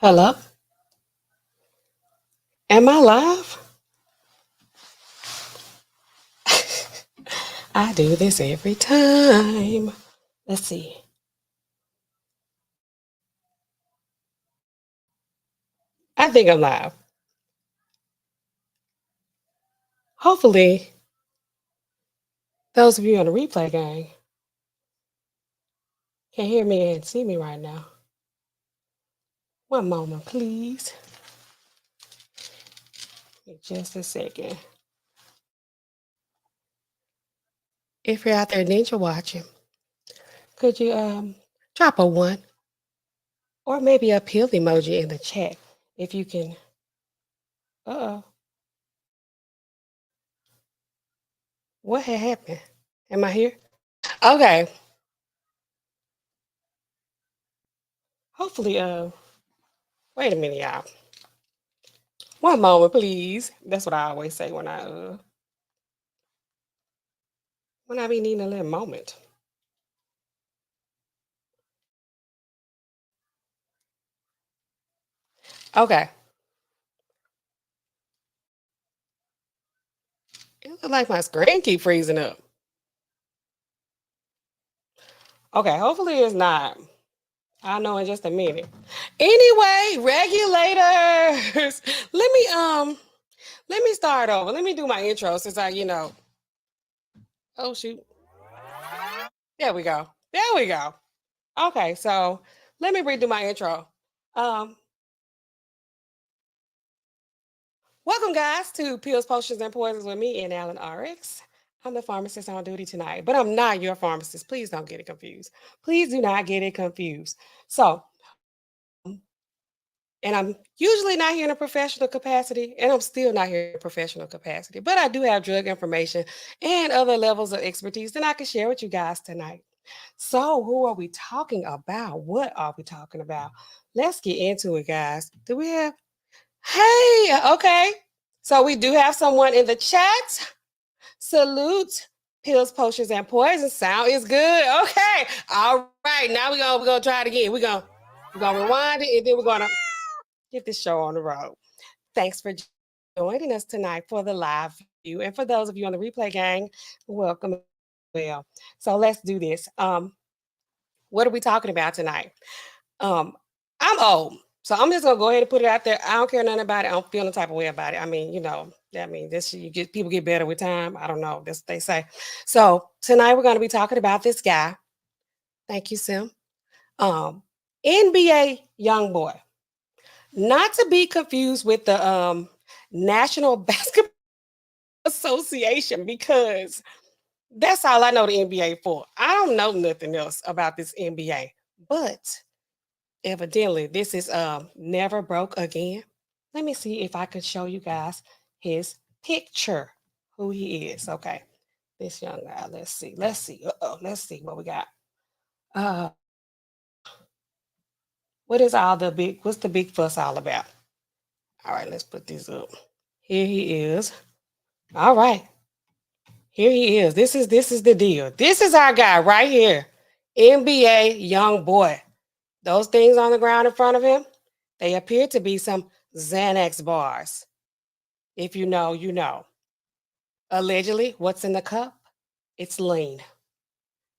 Hello? Am I live? I do this every time. Let's see. I think I'm live. Hopefully, those of you on the replay gang can hear me and see me right now. One moment, please. Just a second. If you're out there ninja watching, could you drop a 1 or maybe a pill emoji in the chat if you can. Uh-oh. What had happened? Am I here? Okay. Hopefully, wait a minute, y'all. One moment, please. That's what I always say when I be needing a little moment. Okay. It looks like my screen keep freezing up. Okay, hopefully it's not. I'll know in just a minute. Anyway, regulators. Let me start over. Let me do my intro since oh shoot. There we go. There we go. Okay, so let me redo my intro. Um, Welcome, guys, to Pills, Potions, and Poisons with me, NAllenRx. I'm the pharmacist on duty tonight, but I'm not your pharmacist. Please don't get it confused. Please do not get it confused. So, and I'm usually not here in a professional capacity, and I'm still not here in a professional capacity, but I do have drug information and other levels of expertise that I can share with you guys tonight. So, who are we talking about? What are we talking about? Let's get into it, guys. Do we have? Hey, okay. So we do have someone in the chat. Salute. Pills, potions, and poison. Sound is good. Okay. All right. Now we're gonna try it again. We're gonna rewind it and then we're gonna get this show on the road. Thanks for joining us tonight for the live view. And for those of you on the replay gang, welcome as well. So let's do this. What are we talking about tonight? Um, I'm old. So I'm just gonna go ahead and put it out there. I don't care nothing about it. I don't feel no type of way about it. I mean, this you get people get better with time. I don't know. That's what they say. So tonight we're gonna be talking about this guy. Thank you, Sim. Um, NBA YoungBoy. Not to be confused with the National Basketball Association, because that's all I know the NBA for. I don't know nothing else about this NBA. But evidently, this is Never Broke Again. Let me see if I could show you guys his picture, who he is. Okay, this young guy. Let's see. Let's see. Let's see what we got. Uh, what's the big fuss all about? All right, let's put this up. Here he is. All right, here he is. This is the deal. This is our guy right here, NBA young boy. Those things on the ground in front of him, they appear to be some XANAX bars. If you know, you know. Allegedly, what's in the cup? It's lean.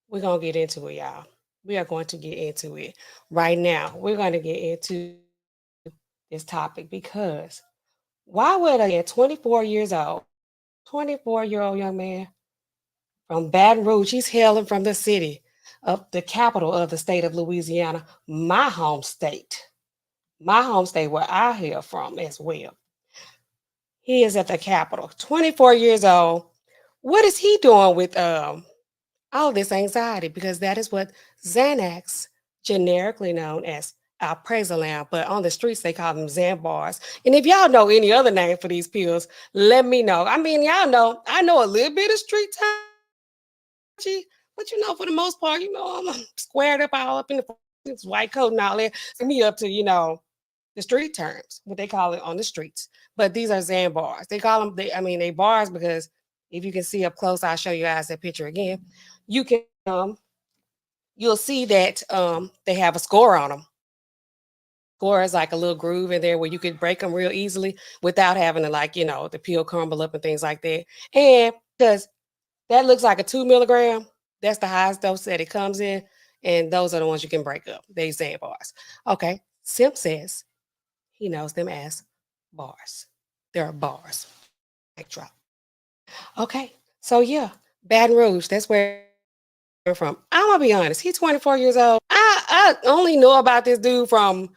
We're going to get into it, y'all. We are going to get into it right now. We're going to get into this topic because why would a 24 years old, 24-year-old young man from Baton Rouge, he's hailing from the city of the capital of the state of Louisiana, my home state where I hail from as well. He is at the capital, 24 years old. What is he doing with all this anxiety? Because that is what Xanax, generically known as alprazolam, but on the streets they call them Xan bars. And if y'all know any other name for these pills, let me know. I mean, y'all know, I know a little bit of street terminology, but for the most part, I'm squared up all up in this white coat and all that. So me up to, the street terms, what they call it on the streets. But these are Xan bars. They call them, they bars because if you can see up close, I'll show you guys that picture again. You can, you'll see that they have a score on them. or it's like a little groove in there where you could break them real easily without having to, like, the peel crumble up and things like that. And because that looks like a 2 milligram, that's the highest dose that it comes in. And those are the ones you can break up. They XANAX bars. Okay. Sim says he knows them as bars. There are bars. Mic drop. Okay. So yeah, Baton Rouge, that's where I'm from. I'm gonna be honest. He's 24 years old. I only know about this dude from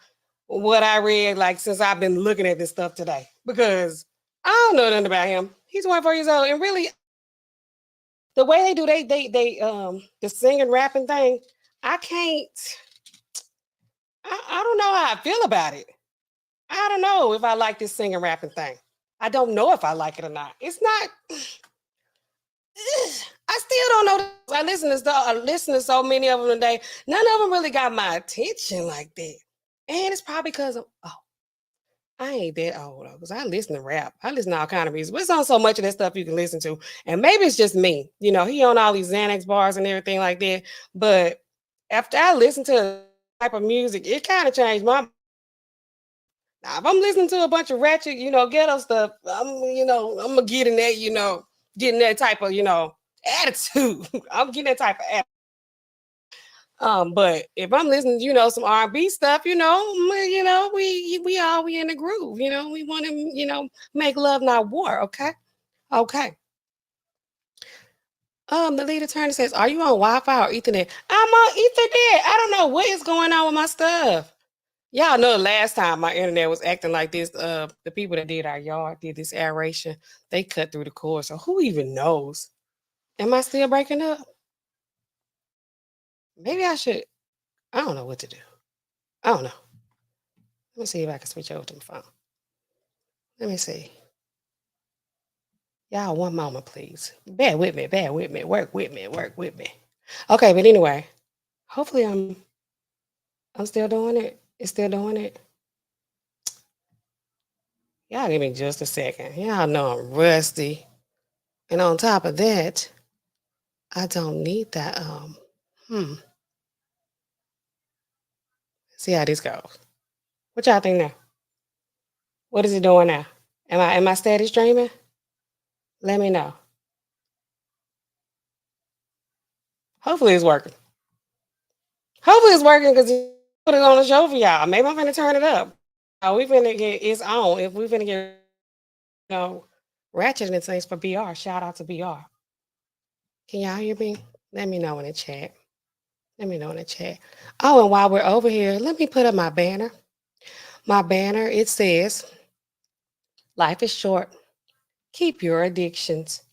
what I read, like since I've been looking at this stuff today, because I don't know nothing about him. He's 24 years old, and really, the way they do they the singing rapping thing, I can't. I don't know how I feel about it. I don't know if I like this singing rapping thing. I don't know if I like it or not. It's not. I still don't know. I listen to so many of them today. None of them really got my attention like that. And it's probably because of I ain't that old though, because I listen to rap. I listen to all kind of music. But it's on so much of that stuff you can listen to. And maybe it's just me. He on all these XANAX bars and everything like that. But after I listen to type of music, it kind of changed my. Now, if I'm listening to a bunch of ratchet, ghetto stuff, I'm gonna get in that, getting that type of, attitude. I'm getting that type of attitude. But if I'm listening, some R&B stuff, we in the groove. We want to, make love, not war. Okay, okay. The lead attorney says, "Are you on Wi-Fi or Ethernet?" I'm on Ethernet. I don't know what is going on with my stuff. Y'all know the last time my internet was acting like this. The people that did our yard did this aeration. They cut through the cord. So who even knows? Am I still breaking up? Maybe I should. I don't know what to do. I don't know. Let me see if I can switch over to my phone. Let me see. Y'all, one moment, please. Bear with me. Bear with me. Work with me. Work with me. Okay, but anyway, hopefully I'm still doing it. It's still doing it. Y'all give me just a second. Y'all know I'm rusty. And on top of that, I don't need that. See how this goes. What y'all think now? What is it doing now? Am I steady streaming? Let me know. Hopefully it's working. Hopefully it's working because put it on the show for y'all. Maybe I'm gonna turn it up. We finna get it's on. If we finna get ratchet and things for BR, shout out to BR. Can y'all hear me? Let me know in the chat. Let me know in the chat. Oh, and while we're over here, let me put up my banner. My banner, it says, "Life is short. Keep your addictions."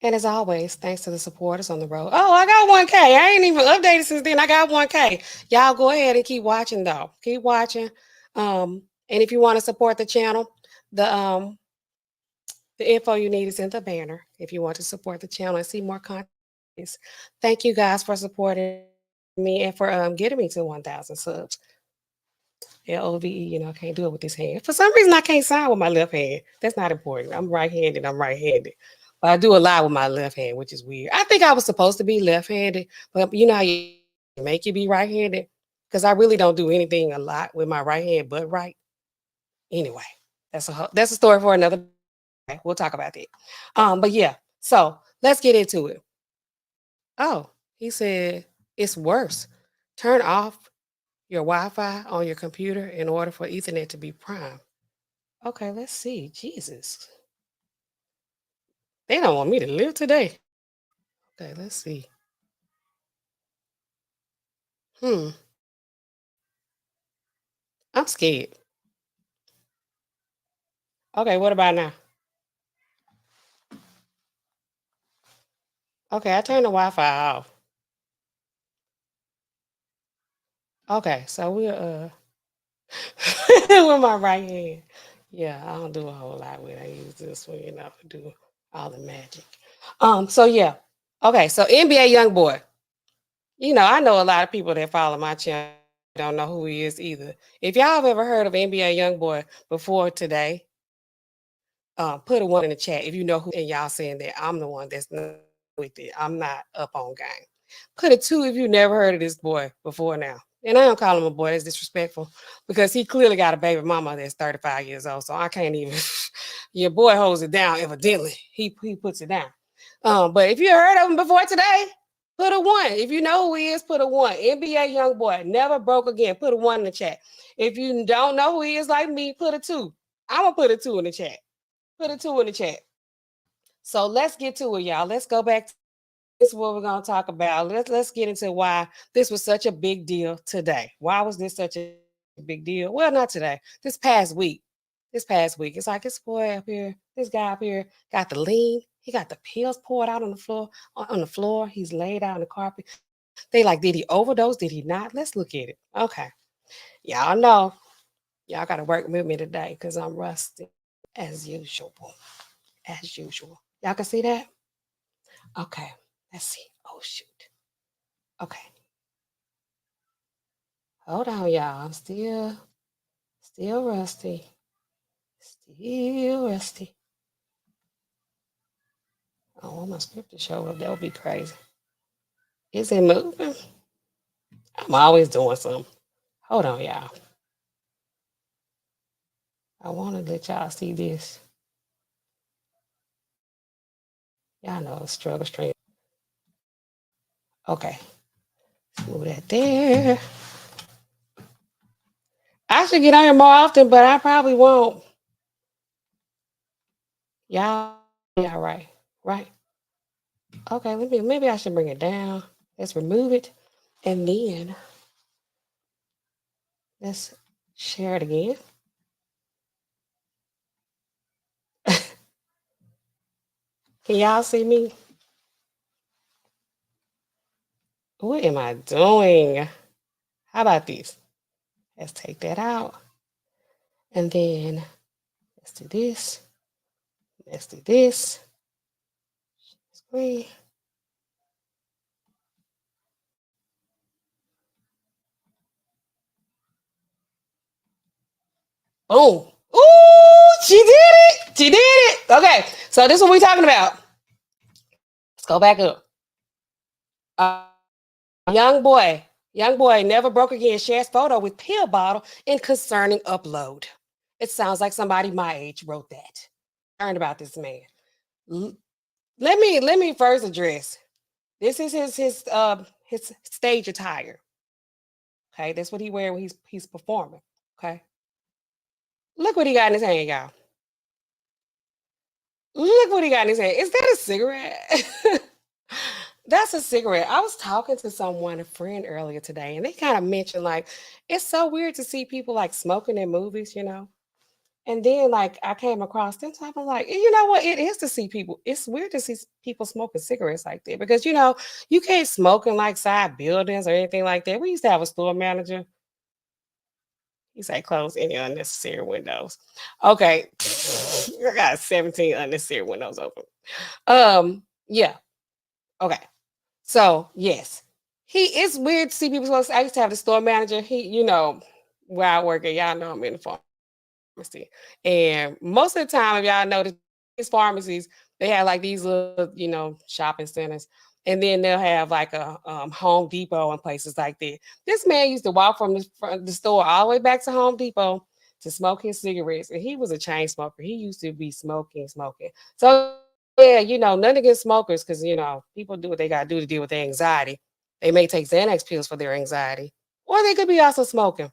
And as always, thanks to the supporters on the road. Oh, I got 1K. I ain't even updated since then. I got 1K. Y'all go ahead and keep watching though. Keep watching. And if you want to support the channel, the info you need is in the banner. If you want to support the channel and see more content. Thank you guys for supporting me and for getting me to 1,000 subs. LOVE, I can't do it with this hand. For some reason, I can't sign with my left hand. That's not important. I'm right-handed. But I do a lot with my left hand, which is weird. I think I was supposed to be left-handed, but you know how you make you be right-handed? Because I really don't do anything a lot with my right hand but right. Anyway, that's a story for another day. We'll talk about that. But yeah, so let's get into it. Oh, he said it's worse. Turn off your Wi-Fi on your computer in order for Ethernet to be prime. Okay, let's see. Jesus. They don't want me to live today. Okay, let's see. Hmm. I'm scared. Okay, what about now? Okay, I turned the Wi-Fi off. Okay, so we're with my right hand. Yeah, I don't do a whole lot with it. I use this one, to do all the magic. So yeah. Okay, so NBA YoungBoy. I know a lot of people that follow my channel don't know who he is either. If y'all have ever heard of NBA YoungBoy before today, put a one in the chat if you know who, and y'all saying that I'm the one that's not with it. I'm not up on game. Put a two if you never heard of this boy before now. And I don't call him a boy. That's disrespectful because he clearly got a baby mama that's 35 years old. So I can't even. Your boy holds it down. Evidently, he puts it down. But if you heard of him before today, put a one. If you know who he is, put a one. NBA young boy, never broke again. Put a one in the chat. If you don't know who he is like me, put a two. I'm gonna put a two in the chat. Put a two in the chat. So let's get to it, y'all. Let's go back. This is what we're gonna talk about. Let's get into why this was such a big deal today. Why was this such a big deal? Well, not today. This past week. This past week. It's like this boy up here, this guy up here got the lean. He got the pills poured out on the floor. On the floor, he's laid out on the carpet. They like, did he overdose? Did he not? Let's look at it. Okay, y'all know, y'all got to work with me today because I'm rusty as usual. As usual. Y'all can see that? Okay, let's see. Oh shoot. Okay, hold on, y'all. I'm still rusty. Still rusty. Oh, I want my script to show up. That would be crazy. Is it moving? I'm always doing something. Hold on, y'all. I want to let y'all see this. Y'all know the struggle stream. Okay, let's move that there. I should get on here more often, but I probably won't. Y'all right. Right. Okay, maybe I should bring it down. Let's remove it. And then let's share it again. Can y'all see me? What am I doing? How about this? Let's take that out. And then let's do this. Let's do this. Screen. Boom. Ooh, she did it. She did it. Okay, so this is what we're talking about. Let's go back up. Young boy. Young boy never broke again. Shares photo with pill bottle in concerning upload. It sounds like somebody my age wrote that. Learned about this man. Let me first address. This is his stage attire. Okay, that's what he wear when he's performing. Okay, look what he got in his hand, y'all. Look what he got in his hand. Is that a cigarette? That's a cigarette. I was talking to someone, a friend earlier today, and they kind of mentioned like it's so weird to see people like smoking in movies, you know. And then like I came across this, I was like, you know what? It is to see people. It's weird to see people smoking cigarettes like that because you know you can't smoke in like side buildings or anything like that. We used to have a store manager. He said close any unnecessary windows. Okay, I got 17 unnecessary windows open. Yeah. Okay. So yes, he is weird to see people smoke. I used to have the store manager. You know, where I work at, y'all know I'm in the pharmacy. And most of the time, if y'all notice, these pharmacies, they have like these little, you know, shopping centers. And then they'll have like a Home Depot and places like that. This man used to walk from the store all the way back to Home Depot to smoke his cigarettes. And he was a chain smoker. He used to be smoking. So yeah, you know, none against smokers because you know, people do what they gotta do to deal with their anxiety. They may take Xanax pills for their anxiety, or they could be also smoking.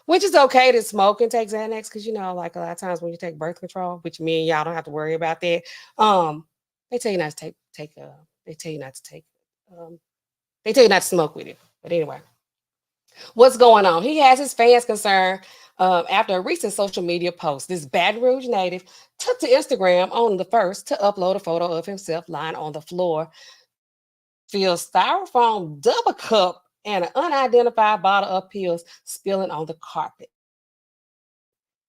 Which is okay to smoke and take Xanax because you know, like a lot of times when you take birth control, which me and y'all don't have to worry about that. Um, they tell you not to they tell you not to take um, they tell you not to smoke with it. But anyway, what's going on? He has his fans concerned after a recent social media post. This Baton Rouge native took to Instagram on the first to upload a photo of himself lying on the floor, feels styrofoam double cup and an unidentified bottle of pills spilling on the carpet.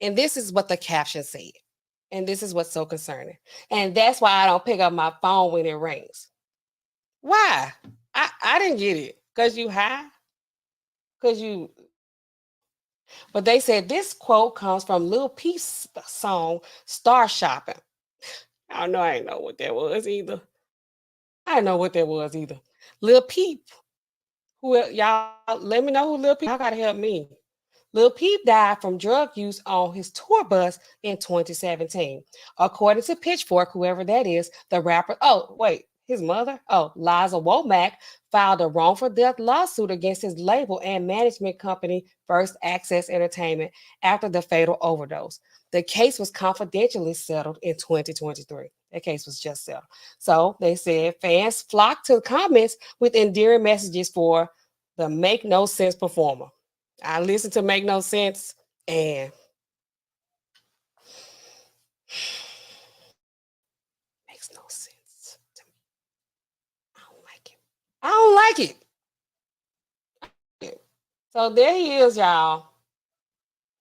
And this is what the caption said. And this is what's so concerning. And that's why I don't pick up my phone when it rings. Why? I didn't get it. Because you high? Because you. But they said this quote comes from Lil Peep's song, Star Shopping. I don't know. I didn't know what that was either. I didn't know what that was either. Lil Peep, Y'all let me know who Lil Peep. Y'all gotta help me. Lil Peep died from drug use on his tour bus in 2017. According to Pitchfork, whoever that is, the rapper, oh, wait, his mother? Oh, Liza Womack filed a wrongful death lawsuit against his label and management company, First Access Entertainment, after the fatal overdose. The case was confidentially settled in 2023. That case was just settled. So they said fans flocked to comments with endearing messages for the Make No Sense performer. I listened to Make No Sense and makes no sense to me. I don't like it. I don't like it. So there he is, y'all.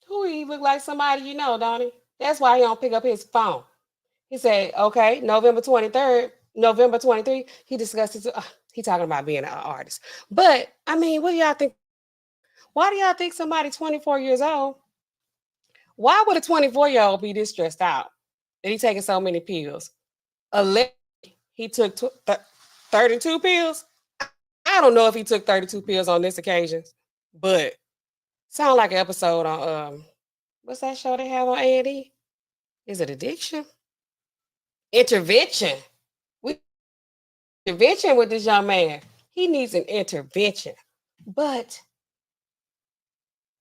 Who he look like somebody you know, don't he? That's why he don't pick up his phone. He said, okay, November 23rd, November 23, he discussed his, he talking about being an artist. But, I mean, what do y'all think? Why do y'all think somebody 24 years old, why would a 24-year-old be this stressed out that he taking so many pills? He took 32 pills. I don't know if he took 32 pills on this occasion, but sound like an episode on what's that show they have on A&E? Is it Addiction? Intervention. We intervention with this young man. He needs an intervention. But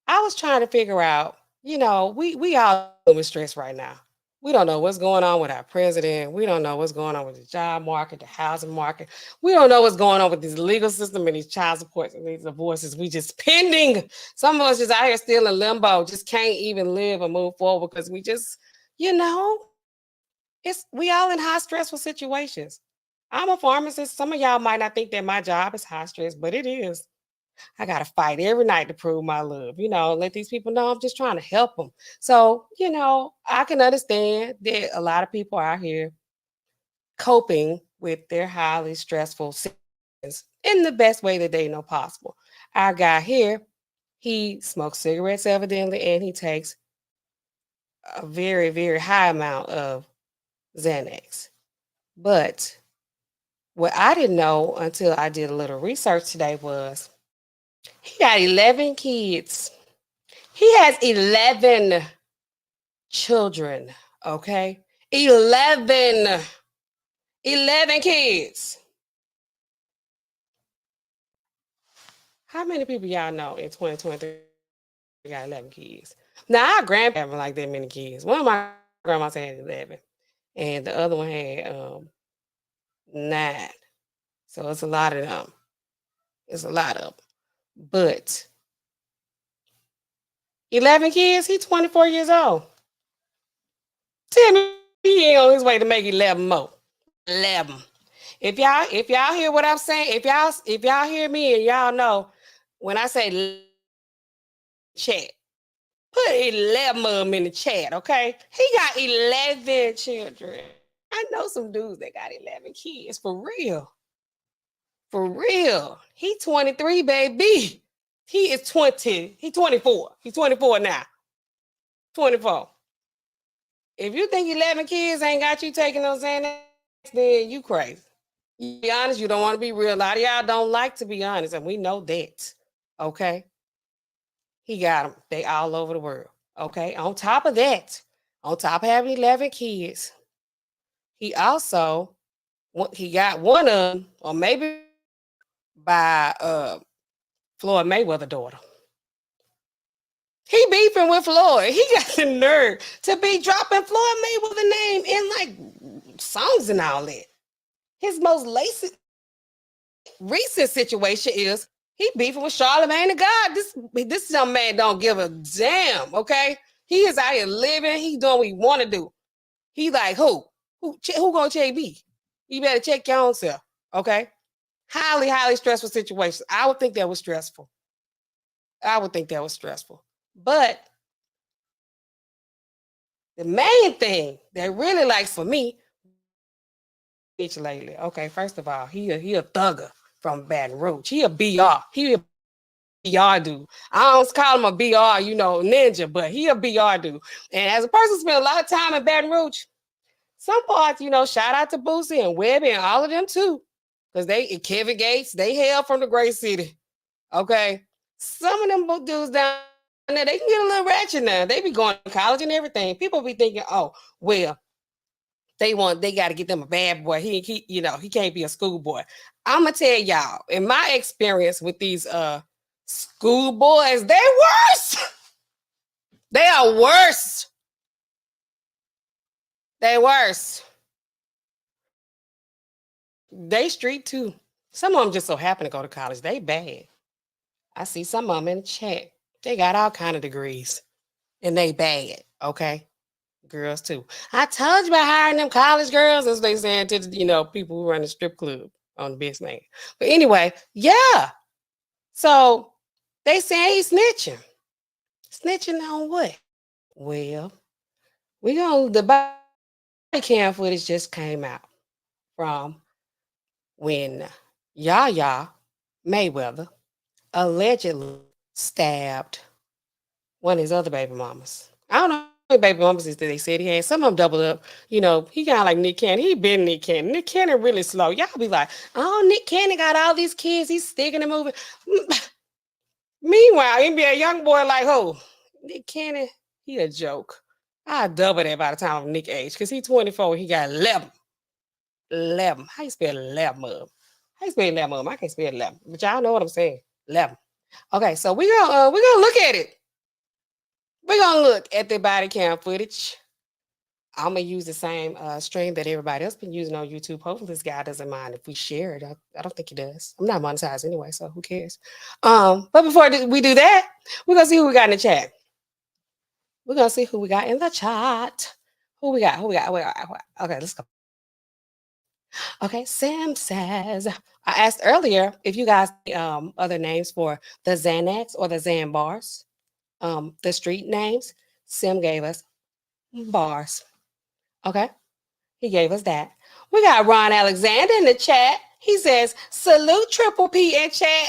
I was trying to figure out, you know, we all with stress right now. We don't know what's going on with our president. We don't know what's going on with the job market, the housing market. We don't know what's going on with this legal system and these child supports and these divorces. We just pending. Some of us just out here still in limbo, just can't even live or move forward because we just, you know, we all in high stressful situations. I'm a pharmacist. Some of y'all might not think that my job is high stress, but it is. I got to fight every night to prove my love, you know, let these people know I'm just trying to help them. So, you know, I can understand that a lot of people are out here coping with their highly stressful situations in the best way that they know possible. Our guy here, he smokes cigarettes evidently, and he takes a very, very high amount of XANAX. But what I didn't know until I did a little research today was he got 11 kids. He has 11 children, okay? 11. 11 kids. How many people y'all know in 2023 got 11 kids? Now, our grandpa having like that many kids. One of my grandmas had 11, and the other one had 9. So it's a lot of them. It's a lot of them. But 11 kids, he's 24 years old. Tell me he ain't on his way to make 11 more. 11. If y'all hear what I'm saying, if y'all hear me and y'all know when I say chat, put 11 of them in the chat, okay? He got 11 children. I know some dudes that got 11 kids, for real. For real. He 23, baby. He is 20. He 24. He's 24 now. 24. If you think 11 kids ain't got you taking those Xanax, then you crazy. You be honest, you don't want to be real. A lot of y'all don't like to be honest, and we know that. Okay. He got them. They all over the world. Okay. On top of that, on top of having 11 kids, he also he got one of them, or maybe by Floyd Mayweather daughter. He beefing with Floyd. He got the nerve to be dropping Floyd Mayweather name in like songs and all that. His most recent situation is he beefing with Charlamagne the God. This young man don't give a damn, okay? He is out here living. He doing what he want to do. He like, who gonna check me? You better check your own self, okay? Highly, highly stressful situation. I would think that was stressful. I would think that was stressful. But the main thing that really likes for me, bitch lately. Okay, first of all, he a thugger from Baton Rouge. He a BR. He a BR dude. I don't call him a BR, you know, ninja, but he a BR dude. And as a person who spent a lot of time in Baton Rouge, some parts, you know, shout out to Boosie and Webby and all of them too. Because Kevin Gates, they hail from the great city. Okay. Some of them dudes down there, they can get a little ratchet now. They be going to college and everything. People be thinking, oh, well, they got to get them a bad boy. He can't be a schoolboy. I'm gonna tell y'all, in my experience with these schoolboys, they worse. They are worse. They worse. They street too. Some of them just so happen to go to college. They bad. I see some of them in the chat. They got all kind of degrees and they bad. Okay, girls too. I told you about hiring them college girls, as they saying to people who run the strip club on the best man. But anyway, yeah. So they saying he's snitching. Snitching on what? Well, the body cam footage just came out from when Yaya Mayweather allegedly stabbed one of his other baby mamas. I don't know how many baby mamas is that they said he had. Some of them doubled up. He kind of like Nick Cannon. He been Nick Cannon. Nick Cannon really slow. Y'all be like, oh, Nick Cannon got all these kids. He's sticking and moving. Meanwhile, NBA YoungBoy like, who? Nick Cannon, he a joke. I double that by the time of Nick age, because he 24, he got 11. 11. How you spell 11 up? How you spell 11 up? I can't spell 11, but y'all know what I'm saying. 11. Okay, so we're gonna look at it. We're gonna look at the body cam footage. I'm gonna use the same stream that everybody else been using on YouTube. Hopefully, this guy doesn't mind if we share it. I don't think he does. I'm not monetized anyway, so who cares? But before we do that, we're gonna see who we got in the chat. We're gonna see who we got in the chat. Who we got? Okay, let's go. Okay, Sam says, I asked earlier if you guys other names for the XANAX or the XAN bars, the street names. Sim gave us bars. Okay, he gave us that. We got Ron Alexander in the chat. He says, salute Triple P in chat.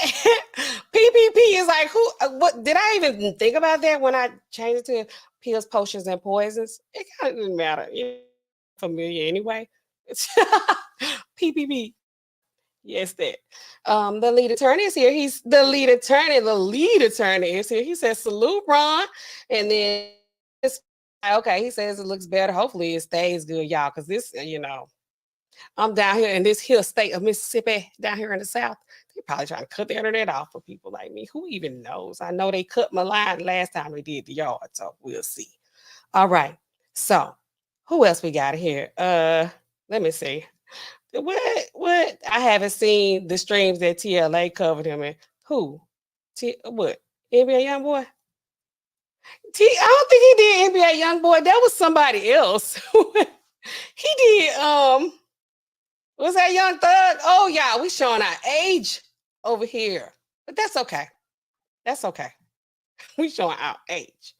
PPP is like, who? What did I even think about that when I changed it to pills, potions, and poisons? It kind of didn't matter. You're familiar anyway. PPP. Yes, that. The lead attorney is here. He's the lead attorney. The lead attorney is here. He says, salute, Ron. And then, okay, he says it looks better. Hopefully it stays good, y'all, because this, I'm down here in this here state of Mississippi, down here in the South. They're probably trying to cut the internet off for people like me. Who even knows? I know they cut my line last time they did the yard, so we'll see. All right. So, who else we got here? Let me see. What? I haven't seen the streams that TLA covered him in. Who? What? NBA YoungBoy? I don't think he did NBA YoungBoy. That was somebody else. He did what's that, Young Thug? Oh yeah, we showing our age over here. But that's okay. That's okay. We showing our age.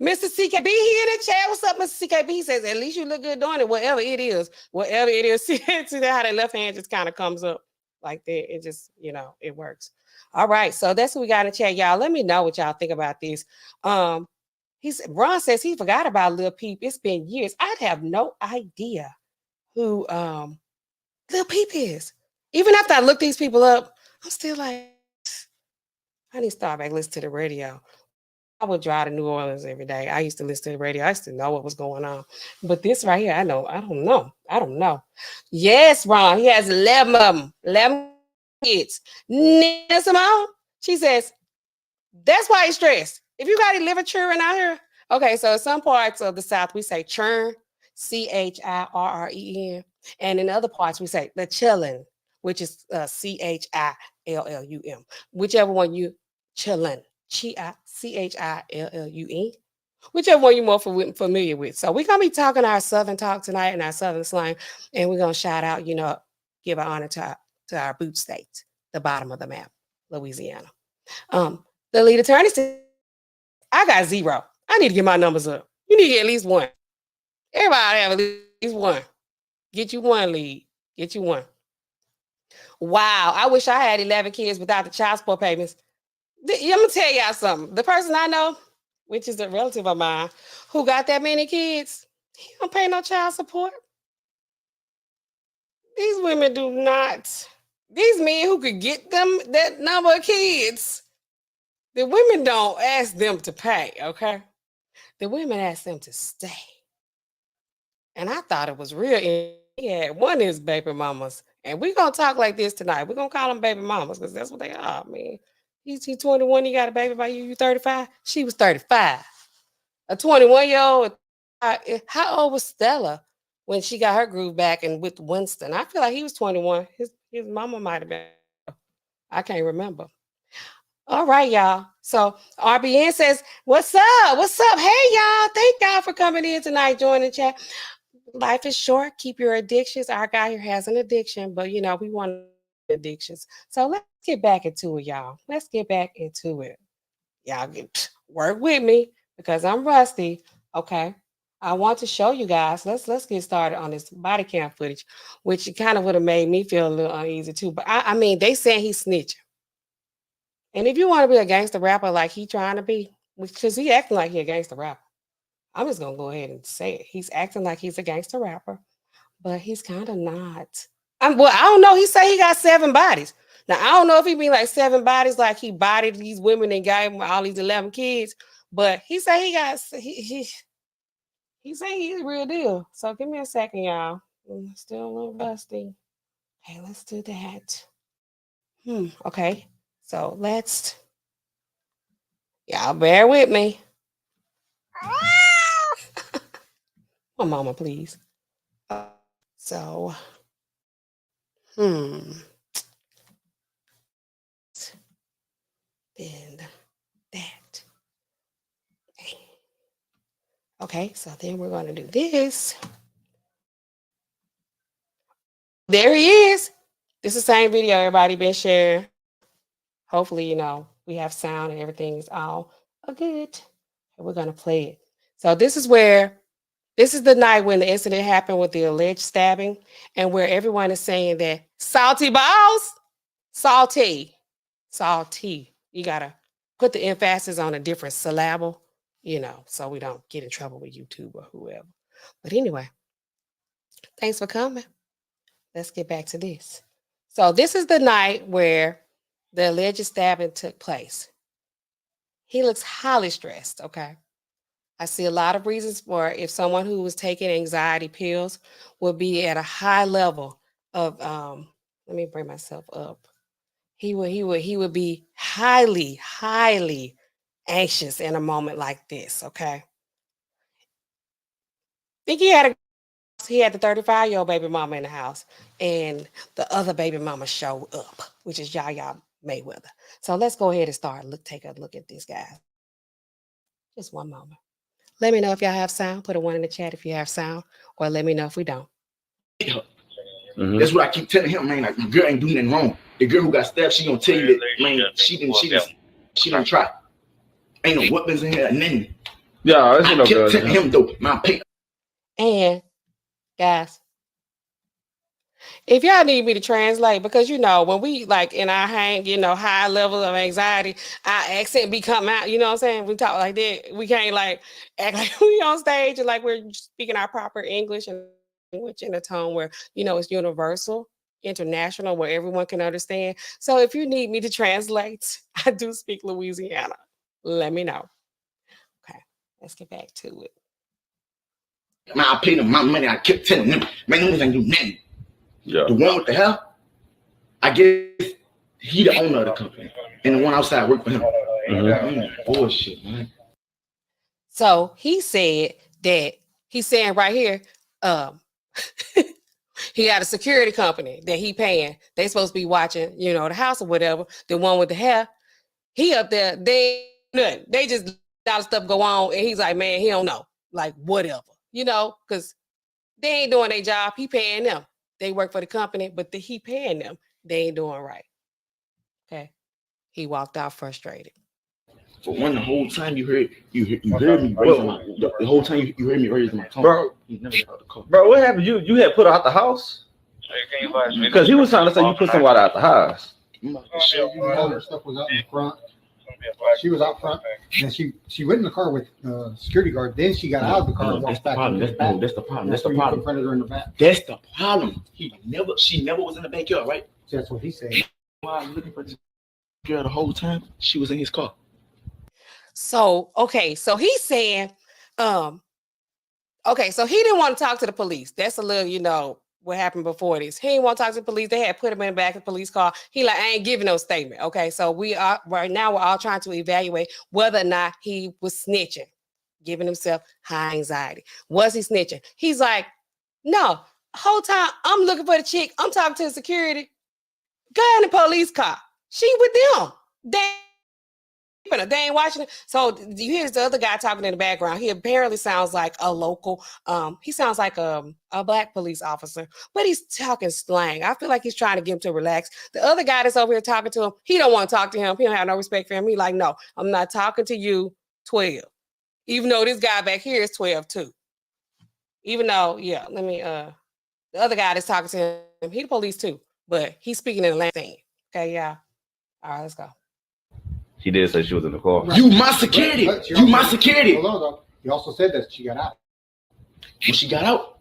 Mr. CKB, he in the chat. What's up, Mr. CKB? He says, at least you look good doing it, whatever it is. Whatever it is. See how that left hand just kind of comes up like that. It just, it works. All right. So that's what we got in the chat. Y'all, let me know what y'all think about this. Ron says he forgot about Lil Peep. It's been years. I'd have no idea who Lil Peep is. Even after I look these people up, I'm still like, I need to start back listening to the radio. I would drive to New Orleans every day. I used to listen to the radio. I used to know what was going on. But this right here, I don't know. Yes, Ron, he has 11 of them. 11 kids. Nina Simone, she says, that's why he's stressed. If you got any liver children out here, okay, so in some parts of the South, we say churn, CHIRREN. And in other parts, we say the chillin', which is CHILLUM. Whichever one you chillin'. CHILLUE, whichever one you're more familiar with. So we're going to be talking our Southern talk tonight and our Southern slang, and we're going to shout out, give our honor to our boot state, the bottom of the map, Louisiana. The lead attorney said, I got 0. I need to get my numbers up. You need to get at least 1. Everybody have at least 1. Get you 1 lead. Get you 1. Wow, I wish I had 11 kids without the child support payments. I'm gonna tell y'all something. The person I know, which is a relative of mine, who got that many kids, he don't pay no child support. These women do not These men who could get them that number of kids, the women don't ask them to pay, okay? The women ask them to stay. And I thought it was real. He had one of his baby mamas. And we're going to talk like this tonight. We're going to call them baby mamas because that's what they are, man. He's 21, he got a baby by you, you 35? She was 35. A 21-year-old. How old was Stella when she got her groove back and with Winston? I feel like he was 21. His mama might have been. I can't remember. All right, y'all. So RBN says, what's up? What's up? Hey, y'all. Thank y'all for coming in tonight, joining the chat. Life is short. Keep your addictions. Our guy here has an addiction, but you know, we want addictions. So let's get back into it, y'all. Let's get back into it. Y'all work with me because I'm rusty. Okay. I want to show you guys. Let's get started on this body cam footage, which kind of would have made me feel a little uneasy too. But I mean, they saying he's snitching. And if you want to be a gangster rapper like he trying to be, because he acting like he a gangster rapper, I'm just gonna go ahead and say it. He's acting like he's a gangster rapper, but he's kind of not. Well, I don't know. He say he got 7 bodies. Now I don't know if he mean like 7 bodies, like he bodied these women and got him all these 11 kids. But he say he got he say he's a real deal. So give me a second, y'all. I'm still a little rusty. Okay, let's do that. Okay. So let's, y'all bear with me. One moment, please. So, then that. Okay, so then we're going to do this. There he is. This is the same video everybody been sharing. Hopefully, you know, we have sound and everything is all good. And we're going to play it. So this is the night when the incident happened with the alleged stabbing and where everyone is saying that salty balls, salty. You got to put the emphasis on a different syllable, you know, so we don't get in trouble with YouTube or whoever. But anyway, thanks for coming. Let's get back to this. So this is the night where the alleged stabbing took place. He looks highly stressed, okay? I see a lot of reasons for if someone who was taking anxiety pills would be at a high level of let me bring myself up. He would be highly anxious in a moment like this, okay? Think he had the 35-year-old baby mama in the house, and the other baby mama showed up, which is Yaya Mayweather. So let's go ahead and start. Take a look at this guy. Just one moment. Let me know if y'all have sound. Put a 1 in the chat if you have sound, or let me know if we don't. That's what I keep telling him, man. Like, the girl ain't doing nothing wrong. The girl who got stabbed, she gonna tell you that, man. She didn't try. Ain't no weapons in here, nothing. Yeah, I kept telling him though, my paper. And guys, if y'all need me to translate, because you know, when we like in our high level of anxiety, our accent be coming out, you know what I'm saying? We talk like that. We can't like act like we on stage and like we're speaking our proper English and language in a tone where, you know, it's universal, international, where everyone can understand. So if you need me to translate, I do speak Louisiana. Let me know. Okay, let's get back to it. Man, I paid him my money. I kept telling him, man, no ain't do nothing. Yeah. The one with the hair, I guess he the owner of the company, and the one outside worked for him. Bullshit, man. So he said that he's saying right here, he got a security company that he paying. They supposed to be watching, you know, the house or whatever. The one with the hair, he up there. They just got stuff go on, and he's like, man, he don't know, like whatever, you know, because they ain't doing their job. He paying them. They work for the company, but he paying them. They ain't doing right. Okay, he walked out frustrated. For one, the whole time you heard me raising my the whole time you heard me raising my tone. Bro, you never got the call. Bro, what happened? You had put her out the house? Because he was trying to say you put somebody out the house. I'm about to show you how that stuff was out in the front. She was out front, and she went in the car with security guard. Then she got out of the car and walked back. That's the problem. That's the problem. Confronted her in the back. That's the problem. She never was in the backyard, right? That's what he said. While I was looking for this girl the whole time, she was in his car. So, okay, so he's saying, okay, so he didn't want to talk to the police. That's a little, you know, what happened before this. He didn't want to talk to the police. They had put him in the back of the police car. He like, I ain't giving no statement. Okay, so we are right now, we're all trying to evaluate whether or not he was snitching, giving himself high anxiety. Was he snitching? He's like, no, whole time I'm looking for the chick. I'm talking to the security. Go in the police car. She with them. They ain't watching it. So you hear the other guy talking in the background. He apparently sounds like a local, he sounds like a black police officer, but he's talking slang. I feel like he's trying to get him to relax. The other guy that's over here talking to him, he don't want to talk to him. He don't have no respect for him. He like, no, I'm not talking to you, 12. Even though this guy back here is 12 too. Even though, yeah, let me, the other guy that's talking to him, he the police too, but he's speaking in the language. Okay, yeah. All right, let's go. He did say she was in the car. You my security. You my security. Hold on, though. He also said that she got out. When she got out,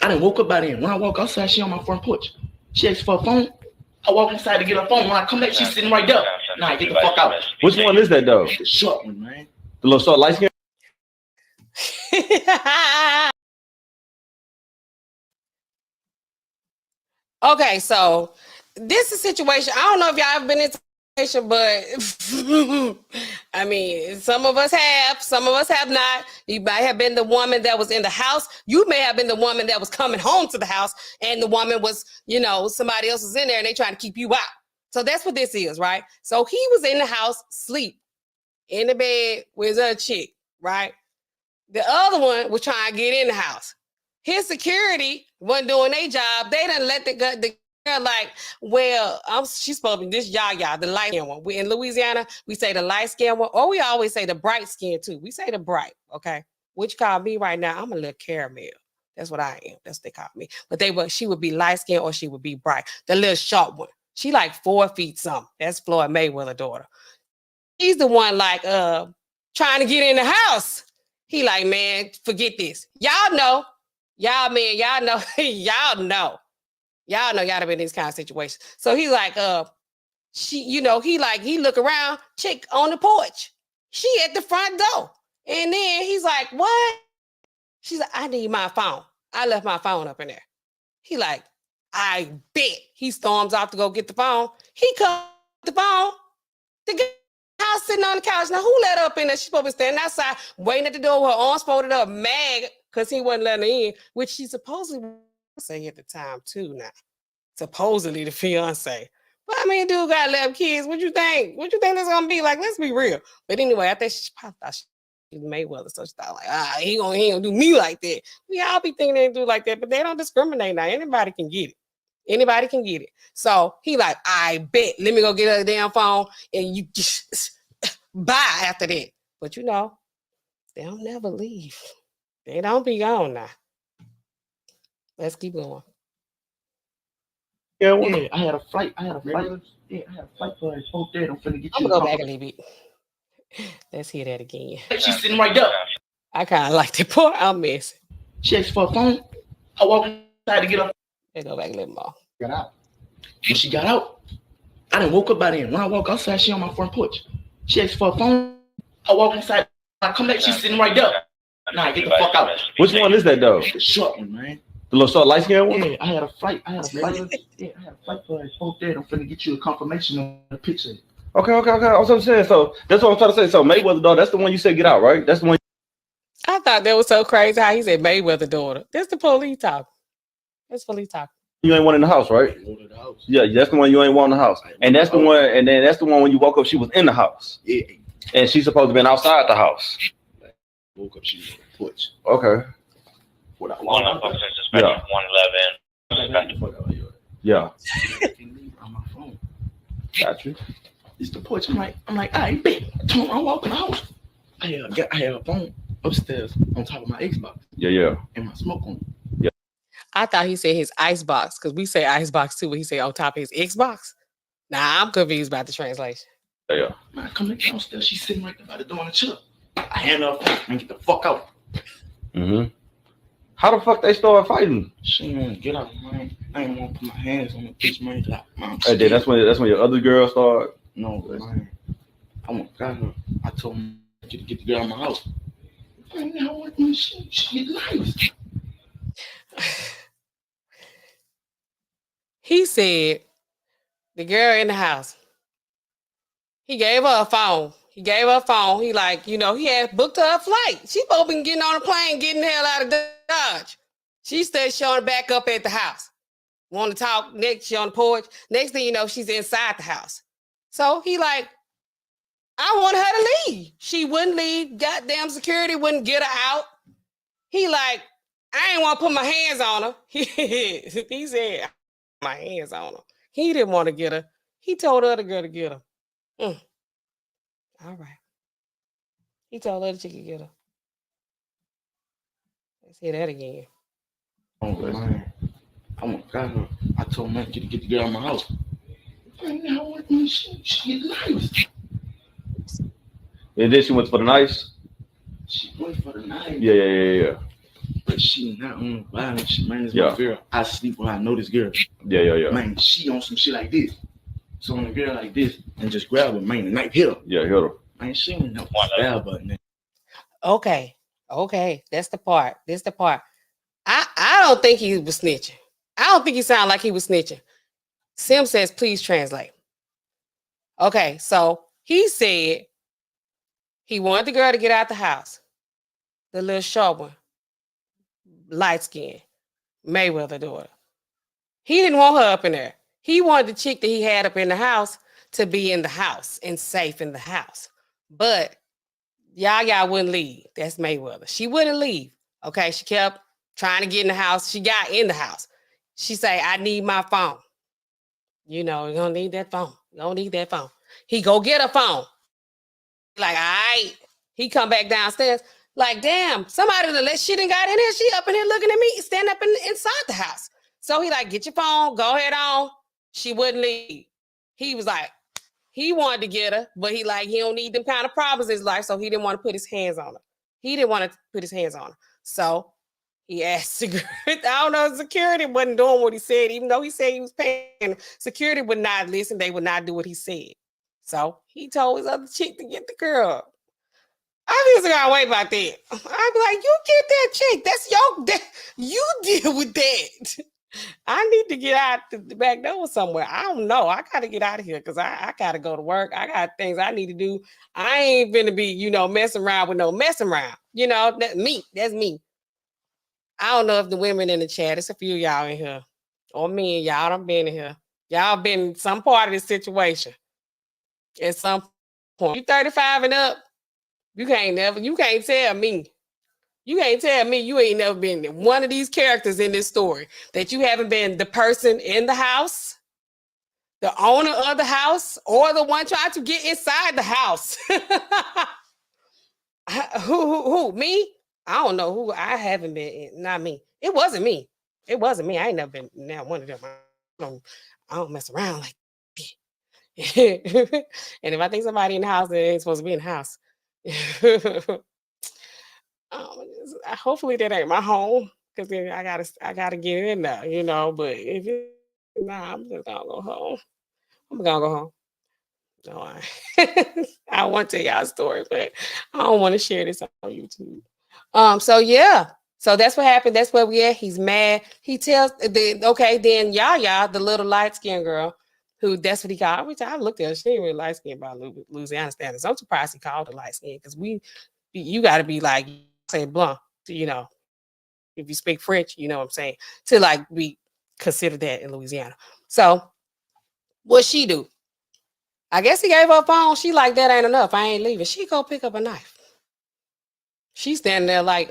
I done woke up by then. When I walk outside, she on my front porch. She asked for a phone. I walk inside to get her phone. When I come back, she's sitting right there. Nah, get the fuck out. Which one is that though? The short one, man. The little short light skin? Okay, so this is a situation. I don't know if y'all ever been in a situation, but I mean, some of us have not. You might have been the woman that was in the house. You may have been the woman that was coming home to the house, and the woman was, you know, somebody else was in there and they trying to keep you out. So that's what this is, right? So he was in the house, sleep, in the bed with a chick, right? The other one was trying to get in the house. His security wasn't doing their job. They done let the girl like, well, she's supposed to be this Yaya, the light skin one. We in Louisiana, we say the light skin one, or we always say the bright skin too. We say the bright, okay? Which call me right now, I'm a little caramel. That's what I am. That's what they call me. But she would be light skin or she would be bright. The little short one. She like 4 feet something. That's Floyd Mayweather daughter. He's the one like trying to get in the house. He like, man, forget this. Y'all know. Y'all know. Y'all know y'all been in these kind of situations. So he's like, he look around, chick on the porch. She at the front door. And then he's like, what? She's like, I need my phone. I left my phone up in there. He like, I bet. He storms out to go get the phone. He comes with the phone. The girl sitting on the couch. Now, who let her up in there? She's supposed to be standing outside, waiting at the door with her arms folded up, mad because he wasn't letting her in, which she supposedly say at the time too now. Supposedly the fiance. But I mean, dude got 11 kids. What you think? What you think that's gonna be like? Let's be real. But anyway, I think she probably thought she was Mayweather, so she thought like, he gonna do me like that. We all be thinking they do like that, but they don't discriminate now. Anybody can get it. Anybody can get it. So he like, I bet. Let me go get her a damn phone and you just bye after that. But you know, they don't never leave. They don't be gone now. Let's keep going. Yeah, I had a flight. Yeah, I had a flight for like 4:30. I'm finna get you. I'm gonna go back a little bit. Let's hear that again. She's sitting right there. I kind of like the part I'm missing. She asked for a phone. I walked inside to get her. Let's go back a little more. Got out. When she got out, I done woke up by then. When I walk outside, she on my front porch. She asked for a phone. I walk inside. I come back, she's sitting right there. Nah, get the fuck out. Which one is that though? The short one, man. The little short light skin one? Yeah, I had a flight. Yeah, I had a flight for like 4:30. I'm finna get you a confirmation on the picture. Okay. I was saying. So that's what I'm trying to say. So Mayweather daughter, that's the one you said get out, right? That's the one. I thought that was so crazy how he said Mayweather daughter. That's the police talk. That's police talk. You ain't one in the house, right? Yeah, that's the one you ain't want in the house. And that's the one, and then that's the one when you woke up, she was in the house. Yeah. And she's supposed to be outside the house. Woke up, she was on the porch. Okay. One of them suspected 111. Yeah. On my phone. Got you. It's the porch. I'm like, I bet. I'm walking the house. I have a phone upstairs on top of my Xbox. Yeah. And my smoke on. Yeah. I thought he said his icebox because we say icebox too, but he said on top of his Xbox. Nah, I'm confused about the translation. Yeah. Man, I come back downstairs. She's sitting right there by the door on the chair. I hand her a phone and get the fuck out. How the fuck they started fighting? She didn't want to get out, man. I didn't want to put my hands on the bitch, man. Like, man, And then that's when your other girl started. No, man. I went got her. I told him to get the girl out of my house. Man, now what? She nice. He said the girl in the house. He gave her a phone. He gave her a phone. He like, he had booked her a flight. She supposed to be getting on a plane, getting the hell out of Dodge. She stayed showing back up at the house. Want to talk next, she on the porch. Next thing you know, she's inside the house. So he like, I want her to leave. She wouldn't leave. Goddamn security wouldn't get her out. He like, I ain't want to put my hands on her. He said, my hands on her. He didn't want to get her. He told the other girl to get her. All right. He told her that she could get her. Let's hear that again. Oh, man. I went got her. I told him to get the girl out of my house. Man, now what? She nice. And then she went for the knives. She went for the knife. Yeah. But she not on violence. She, man, this my girl. I sleep when I know this girl. Yeah. Man, she on some shit like this. So on a girl like this and just grab her, man, the knife hit her. Yeah, hit her. Man, she ain't no stab button. Okay. That's the part. This the part. I don't think he was snitching. I don't think he sounded like he was snitching. Sim says, please translate. Okay, so he said he wanted the girl to get out the house. The little short one, light skin, Mayweather daughter. He didn't want her up in there. He wanted the chick that he had up in the house to be in the house and safe in the house. But Yaya wouldn't leave. That's Mayweather. She wouldn't leave. Okay, she kept trying to get in the house. She got in the house. She say, I need my phone. You don't need that phone. You don't need that phone. He go get a phone. Like, all right. He come back downstairs. Like, damn, somebody that she done got in here. She up in here looking at me, stand up inside the house. So he like, get your phone, go ahead on. She wouldn't leave. He was like, he wanted to get her, but he don't need them kind of problems in his life, so he didn't want to put his hands on her. He didn't want to put his hands on her. So he asked security. I don't know, security wasn't doing what he said, even though he said he was paying. Security would not listen. They would not do what he said. So he told his other chick to get the girl. I just gotta wait about that. I'd be like, you get that chick. That's you deal with that. I need to get out the back door somewhere. I don't know. I got to get out of here because I got to go to work. I got things I need to do. I ain't going to be, messing around with no messing around. That's me. That's me. I don't know if the women in the chat, it's a few y'all in here. Or me and y'all done been in here. Y'all been in some part of this situation. At some point. You 35 and up, you can't tell me. You can't tell me you ain't never been one of these characters in this story, that you haven't been the person in the house, the owner of the house, or the one trying to get inside the house. Who? Me? I don't know who. I haven't been. Not me. It wasn't me. I ain't never been now one of them. I don't mess around like that. And if I think somebody in the house that ain't supposed to be in the house, hopefully that ain't my home, because then I gotta get in there, But if I'm just gonna go home. I'm gonna go home. No, I want to tell y'all a story, but I don't want to share this on YouTube. So yeah, so that's what happened. That's where we at. He's mad. He tells then Yaya, the little light skinned girl, who that's what he called. Which I looked at her, she ain't really light skinned by Louisiana standards. I'm surprised he called her light skinned, because you got to be like, say blanc, if you speak French, you know what I'm saying, to be considered that in Louisiana. So what she do? I guess he gave her a phone. She like, that ain't enough. I ain't leaving. She go pick up a knife. She's standing there like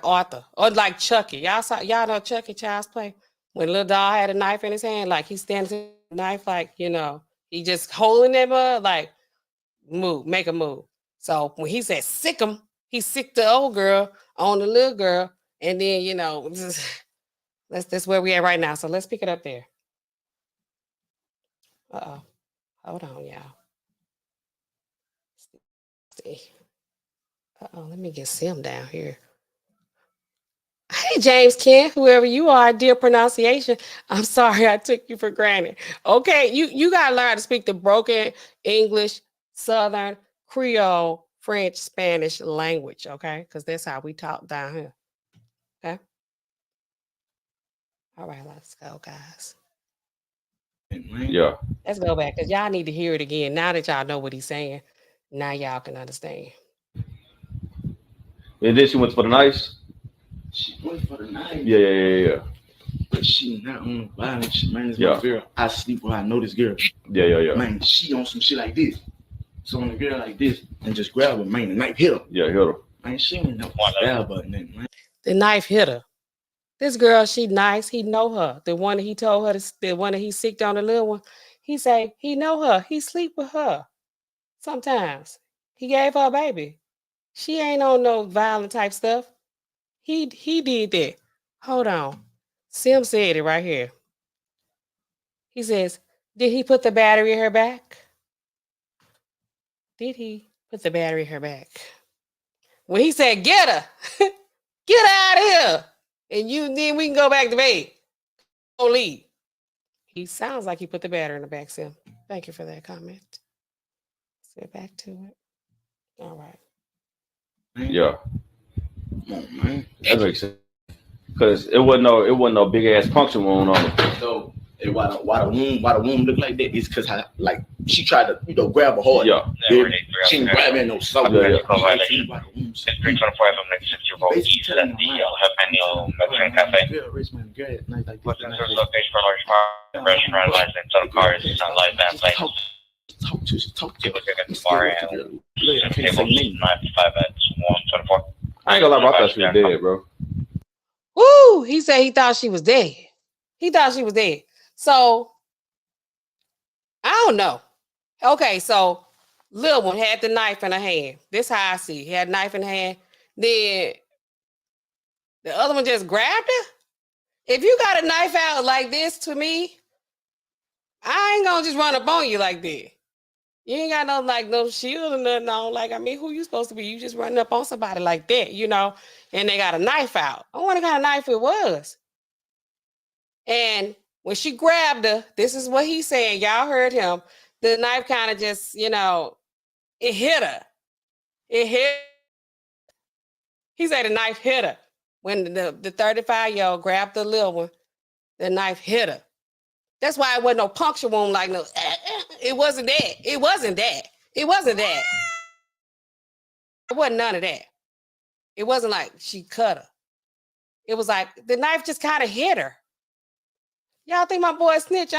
Arthur or like Chucky. Y'all know Chucky Child's Play, when little doll had a knife in his hand, like he stands with a knife, he just holding it, like make a move. So when he said sick him, he sicked the old girl on the little girl, and then that's where we at right now. So let's pick it up there. Hold on, y'all. see. Uh-oh, let me get Sim down here. Hey, James Kent, whoever you are, dear pronunciation. I'm sorry I took you for granted. Okay, you got to learn to speak the broken English, Southern, Creole, French, Spanish language, okay? Because that's how we talk down here, okay? All right, let's go, guys. Yeah. Let's go back because y'all need to hear it again. Now that y'all know what he's saying, now y'all can understand. And then she went for the nice. She went for the night. Yeah. But she not on violence. She, man, it's Yeah. my girl. I sleep with her. I know this girl. Yeah. Man, she on some shit like this. So on a girl like this and just grab her, man, the knife hit her. Yeah, hit her. Man, she ain't no stab button, man. The knife hit her. This girl, she nice. He know her. The one that he told her, the one that he sicked on the little one. He say he know her. He sleep with her. Sometimes he gave her a baby. She ain't on no violent type stuff. He did that. Hold on. Sim said it right here. He says, did he put the battery in her back? Did he put the battery in her back? When he said, get her, get her out of here. And then we can go back to bed. Don't leave. He sounds like he put the battery in the back, Sim. Thank you for that comment. Let's get back to it. All right. Yeah. Come on, man. That makes sense. Cause it wasn't no big ass puncture wound on it. So why the wound look like that is because she tried to grab a hard. Yeah. She ain't grabbing no soft. Yeah. It's 324 from next 60 road east at the Jalapeno Mexican Cafe. What's in this location for large car, restaurant license, total cars, sunlight, van plane. Talk to People get the bar and table 95 at 124. I ain't gonna lie, bro. I thought she was dead, bro. Woo! He said he thought she was dead. He thought she was dead. So, I don't know. Okay, so little one had the knife in her hand. This how I see. He had a knife in her hand. Then the other one just grabbed her. If you got a knife out like this to me, I ain't gonna just run up on you like that. You ain't got no shield or nothing on. Like, I mean, who you supposed to be? You just running up on somebody like that, and they got a knife out. I wonder what kind of knife it was. And when she grabbed her, this is what he's saying. Y'all heard him. The knife kind of just, it hit her. It hit. He said the knife hit her. When the 35-year-old grabbed the little one, the knife hit her. That's why it wasn't no puncture wound like no. It wasn't that. It wasn't that. It wasn't that. It wasn't none of that. It wasn't like she cut her. It was like the knife just kind of hit her. Y'all think my boy snitch?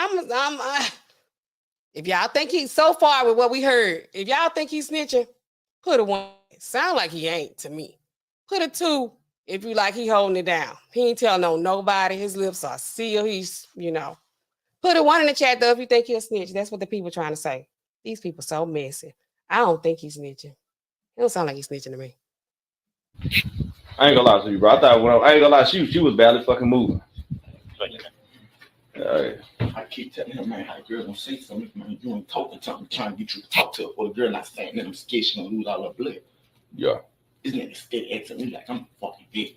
If y'all think he's so far with what we heard, if y'all think he's snitching, put a 1. It sound like he ain't to me. Put a 2 if you like he holding it down. He ain't telling nobody. His lips are sealed. He's, Put a 1 in the chat though if you think he'll snitch. That's what the people trying to say. These people so messy. I don't think he's snitching. It don't sound like he's snitching to me. I ain't gonna lie to you, bro. I ain't gonna lie, she was badly fucking moving. I keep telling him, man, how the girl gonna say something, man. You ain't talking to her, trying to get you to talk to her, or the girl not saying that I'm scared she gonna lose all her blood. Yeah. This nigga steady asking me like I'm fucking big.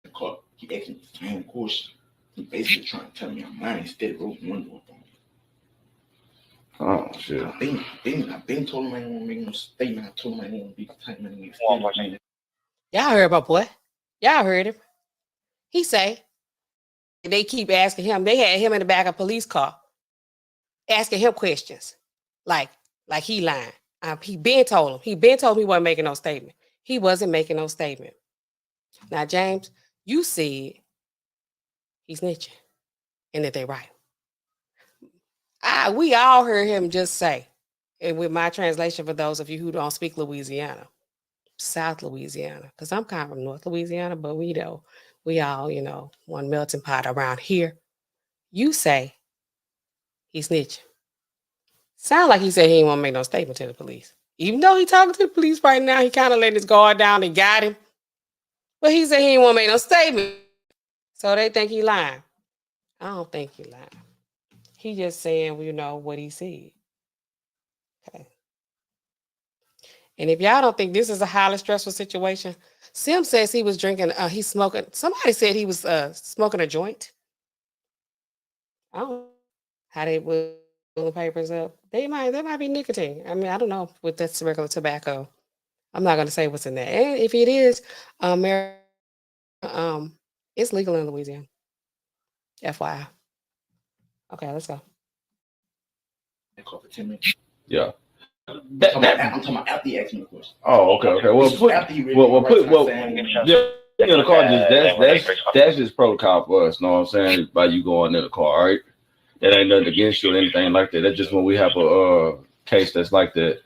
The car keep asking me the same question. He basically trying to tell me I'm lying instead of rolling one door on me. Oh shit. I've been told him I ain't want to make no statement. I told him I ain't want to be the type man. Y'all heard my boy. Y'all heard him. He say they keep asking him. They had him in the back of a police car asking him questions. Like he lying. He been told him. He been told him he wasn't making no statement. He wasn't making no statement. Now, James, you said he's snitching and that they right. We all heard him just say, and with my translation for those of you who don't speak Louisiana, South Louisiana, because I'm kind of from North Louisiana, but we all, one melting pot around here. You say he's snitching. Sound like he said he ain't want to make no statement to the police. Even though he talking to the police right now, he kind of letting his guard down and got him. But he said he ain't want to make no statement. So they think he lying. I don't think he lying. He just saying, what he said. Okay. And if y'all don't think this is a highly stressful situation, Sim says he was drinking, he's smoking. Somebody said he was smoking a joint. I don't know how they will the papers up. That might be nicotine. I mean, I don't know if that's regular tobacco. I'm not gonna say what's in there. And if it is, it's legal in Louisiana. FYI. Okay, let's go. For 10 minutes. Yeah. I'm talking about after you ask me the question. Oh, okay. Well, in the car, that's just protocol for us. Know what I'm saying? By you going in the car, all right? That ain't nothing against you or anything like that. That's just when we have a case that's like that.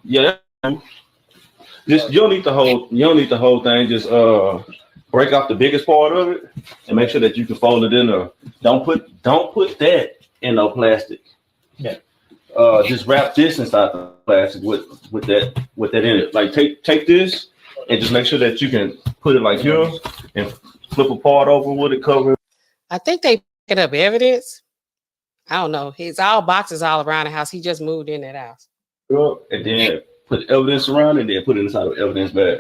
Yeah. Just you don't need the whole thing. Just break off the biggest part of it and make sure that you can fold it in there. Don't put that in no plastic. Yeah. Just wrap this inside the plastic with that in it. Like take this and just make sure that you can put it like here and flip a part over with it covered. I think they picked up evidence. I don't know. It's all boxes all around the house. He just moved in that house. And then put evidence around it and then put it inside of evidence bag.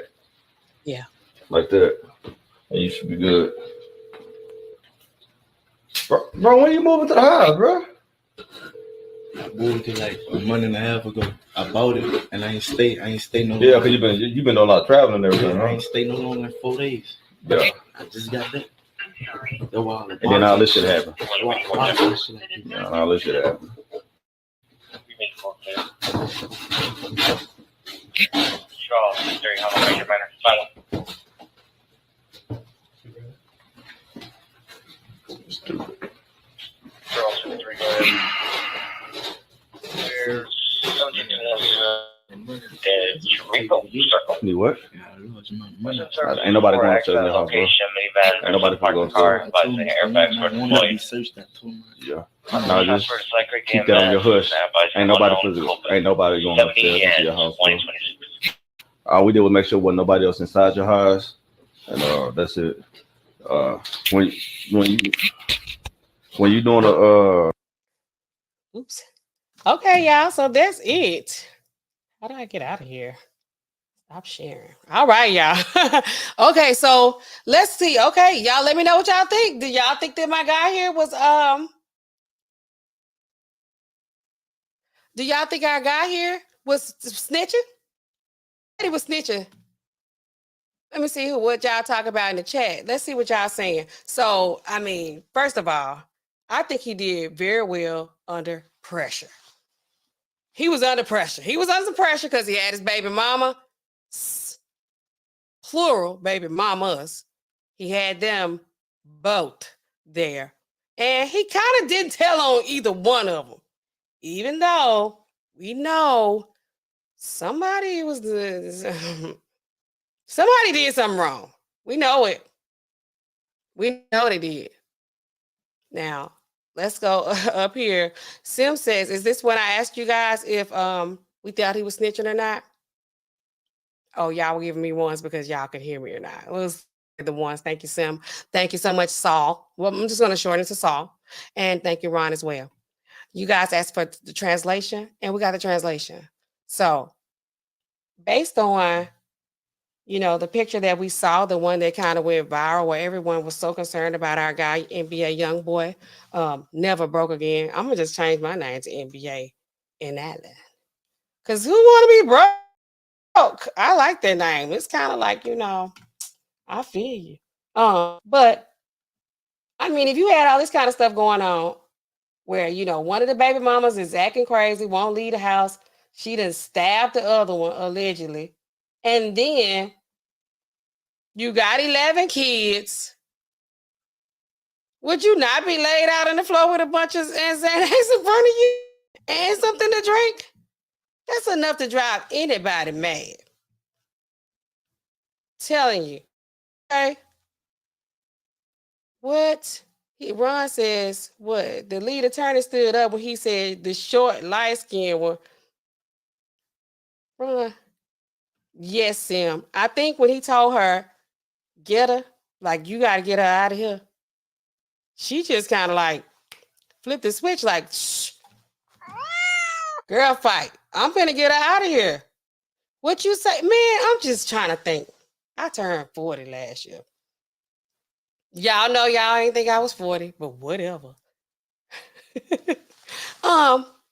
Yeah. Like that. And you should be good. Bro, when you moving to the house, bro? I moved it like a month and a half ago. I bought it and I ain't stay no longer. Yeah, because you've been doing a lot of traveling and everything. I ain't stay no longer than 4 days. Yeah. I just got that. And then all this shit happened. All this shit happened. Stupid. You what? Ain't nobody going to the house, bro. Ain't nobody probably going to yeah. No, just keep that on your hush. Ain't nobody physical. Ain't nobody going upstairs into your house, bro. All we did was make sure wasn't nobody else inside your house, and that's it. When you doing a oops. Okay, y'all. So that's it. How do I get out of here? Stop sharing. All right, y'all. Okay, so let's see. Okay, y'all let me know what y'all think. Do y'all think that my guy here was do y'all think our guy here was snitching? He was snitching. Let me see what y'all talk about in the chat. Let's see what y'all saying. So, I mean, first of all, I think he did very well under pressure. He was under pressure. He was under pressure because he had his baby mama, plural baby mamas. He had them both there. And he kind of didn't tell on either one of them, even though we know somebody somebody did something wrong. We know it. We know they did. Now, let's go up here. Sim says, is this when I asked you guys if we thought he was snitching or not? Oh, y'all were giving me ones because y'all could hear me or not. It was the ones. Thank you, Sim. Thank you so much, Saul. Well, I'm just going to shorten it to Saul. And thank you, Ron, as well. You guys asked for the translation, and we got the translation. So, based on, you know, the picture that we saw, the one that kind of went viral where everyone was so concerned about our guy, NBA YoungBoy, never broke again. I'm going to just change my name to NBA N.Allen. Because who want to be broke? I like that name. It's kind of like, you know, I feel you. But, I mean, if you had all this kind of stuff going on where, you know, one of the baby mamas is acting crazy, won't leave the house, she done stabbed the other one, allegedly, and then you got 11 kids, would you not be laid out on the floor with a bunch of XANAX in front of you and something to drink? That's enough to drive anybody mad. Telling you. Okay. What? Ron says, what? The lead attorney stood up when he said the short, light-skinned one. Ron. Yes, Sim. I think when he told her, get her, like, you got to get her out of here, she just kind of like flipped the switch like, shh. Girl, fight. I'm finna get her out of here. What you say? Man, I'm just trying to think. I turned 40 last year. Y'all know y'all ain't think I was 40, but whatever. 21.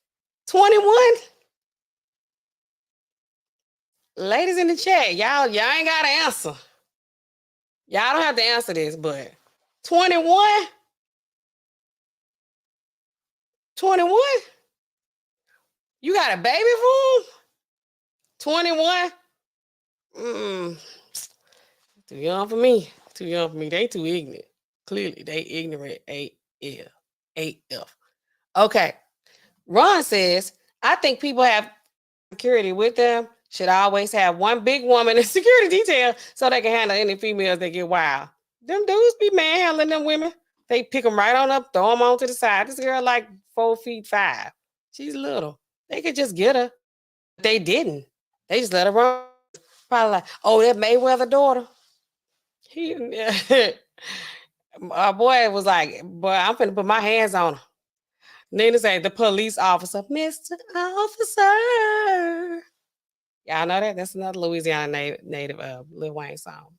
Ladies in the chat, y'all ain't got to answer. Y'all don't have to answer this, but 21? 21? You got a baby for him? 21? Too young for me. Too young for me. They too ignorant. Clearly, they ignorant AF. Okay. Ron says, I think people have security with them should always have one big woman in security detail so they can handle any females that get wild. Them dudes be manhandling them women. They pick them right on up, throw them on to the side. This girl like 4'5". She's little. They could just get her. They didn't. They just let her run. Probably like, oh, that Mayweather daughter. Our boy was like, boy, I'm finna put my hands on her. Nina said, the police officer, Mr. Officer. Y'all know that? That's another Louisiana native Lil Wayne song.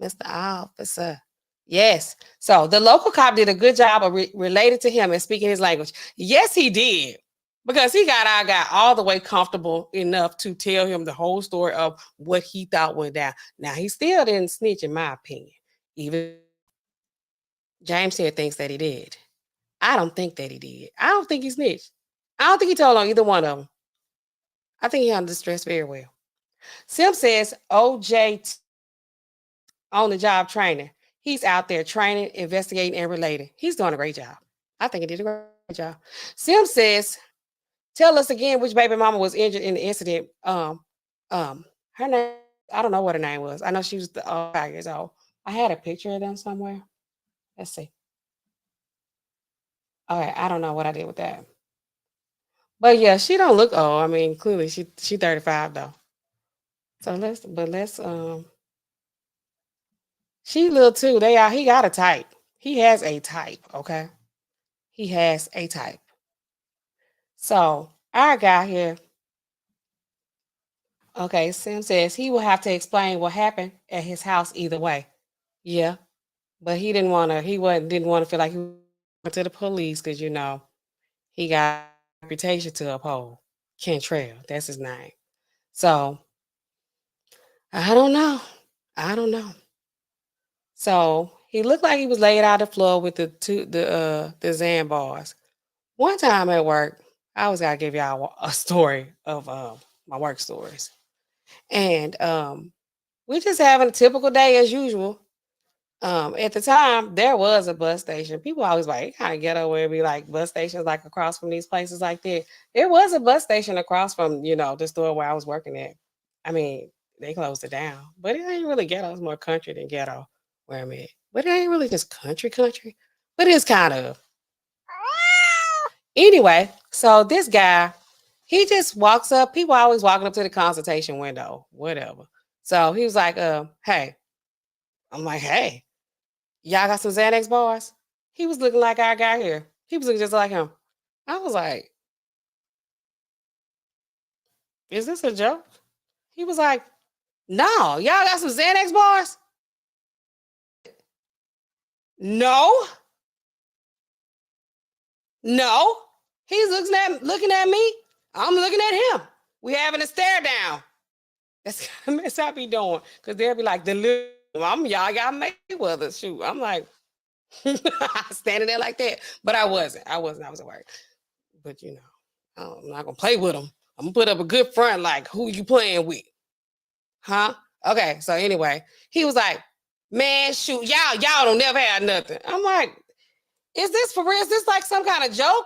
Mr. Officer. Yes. So the local cop did a good job of related to him and speaking his language. Yes, he did. Because he got our guy all the way comfortable enough to tell him the whole story of what he thought went down. Now, he still didn't snitch, in my opinion. Even James here thinks that he did. I don't think that he did. I don't think he snitched. I don't think he told on either one of them. I think he handled the stress very well. Sim says OJ on the job training. He's out there training, investigating, and relating. He's doing a great job. I think he did a great job. Sim says, tell us again which baby mama was injured in the incident. Her name, I don't know what her name was. I know she was 5 years old. I had a picture of them somewhere. Let's see. All right, I don't know what I did with that. But yeah, she don't look old. I mean, clearly she 35 though. So let's she little too. He got a type. He has a type, okay? He has a type. So our guy here, okay, Sim says he will have to explain what happened at his house either way. Yeah, but he didn't want to feel like he went to the police because he got a reputation to uphold. Cantrell, that's his name. So I don't know. So he looked like he was laid out on the floor with the XANAX bars. One time at work, I was gonna give y'all a story of my work stories. And we're just having a typical day as usual. At the time, there was a bus station. People always like, it kind of ghetto where it be like bus stations like across from these places like that. There was a bus station across from, the store where I was working at. I mean, they closed it down, but it ain't really ghetto. It's more country than ghetto where I'm at. But it ain't really just country, but it's kind of. Anyway, so this guy, he just walks up. People always walking up to the consultation window, whatever. So he was like, hey. I'm like, hey, y'all got some XANAX bars? He was looking like our guy here. He was looking just like him. I was like, is this a joke? He was like, no, y'all got some XANAX bars? No. He's looking at me. I'm looking at him. We having a stare down. That's kind of mess I be doing. Because they'll be like, y'all got Mayweather. Shoot. I'm like, standing there like that. But I wasn't. I was at work. But I'm not gonna play with him. I'm gonna put up a good front. Like, who you playing with? Huh? Okay. So anyway, he was like, man, shoot, y'all don't never have nothing. I'm like, is this for real? Is this like some kind of joke?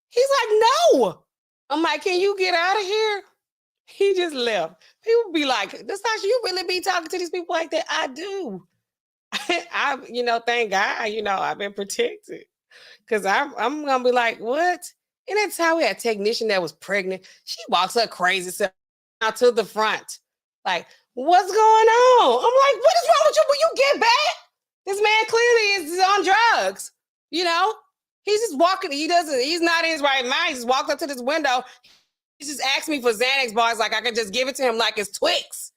He's like, no. I'm like, can you get out of here? He just left. People be like, Nastasha, you really be talking to these people like that? I do. Thank God, I've been protected. Because I'm going to be like, what? And that's how we had a technician that was pregnant. She walks up crazy self out to the front. Like, what's going on? I'm like, what is wrong with you? Will you get back? This man clearly is on drugs. He's just walking. He's not in his right mind. He just walked up to this window. He just asked me for XANAX bars like I could just give it to him like it's Twix.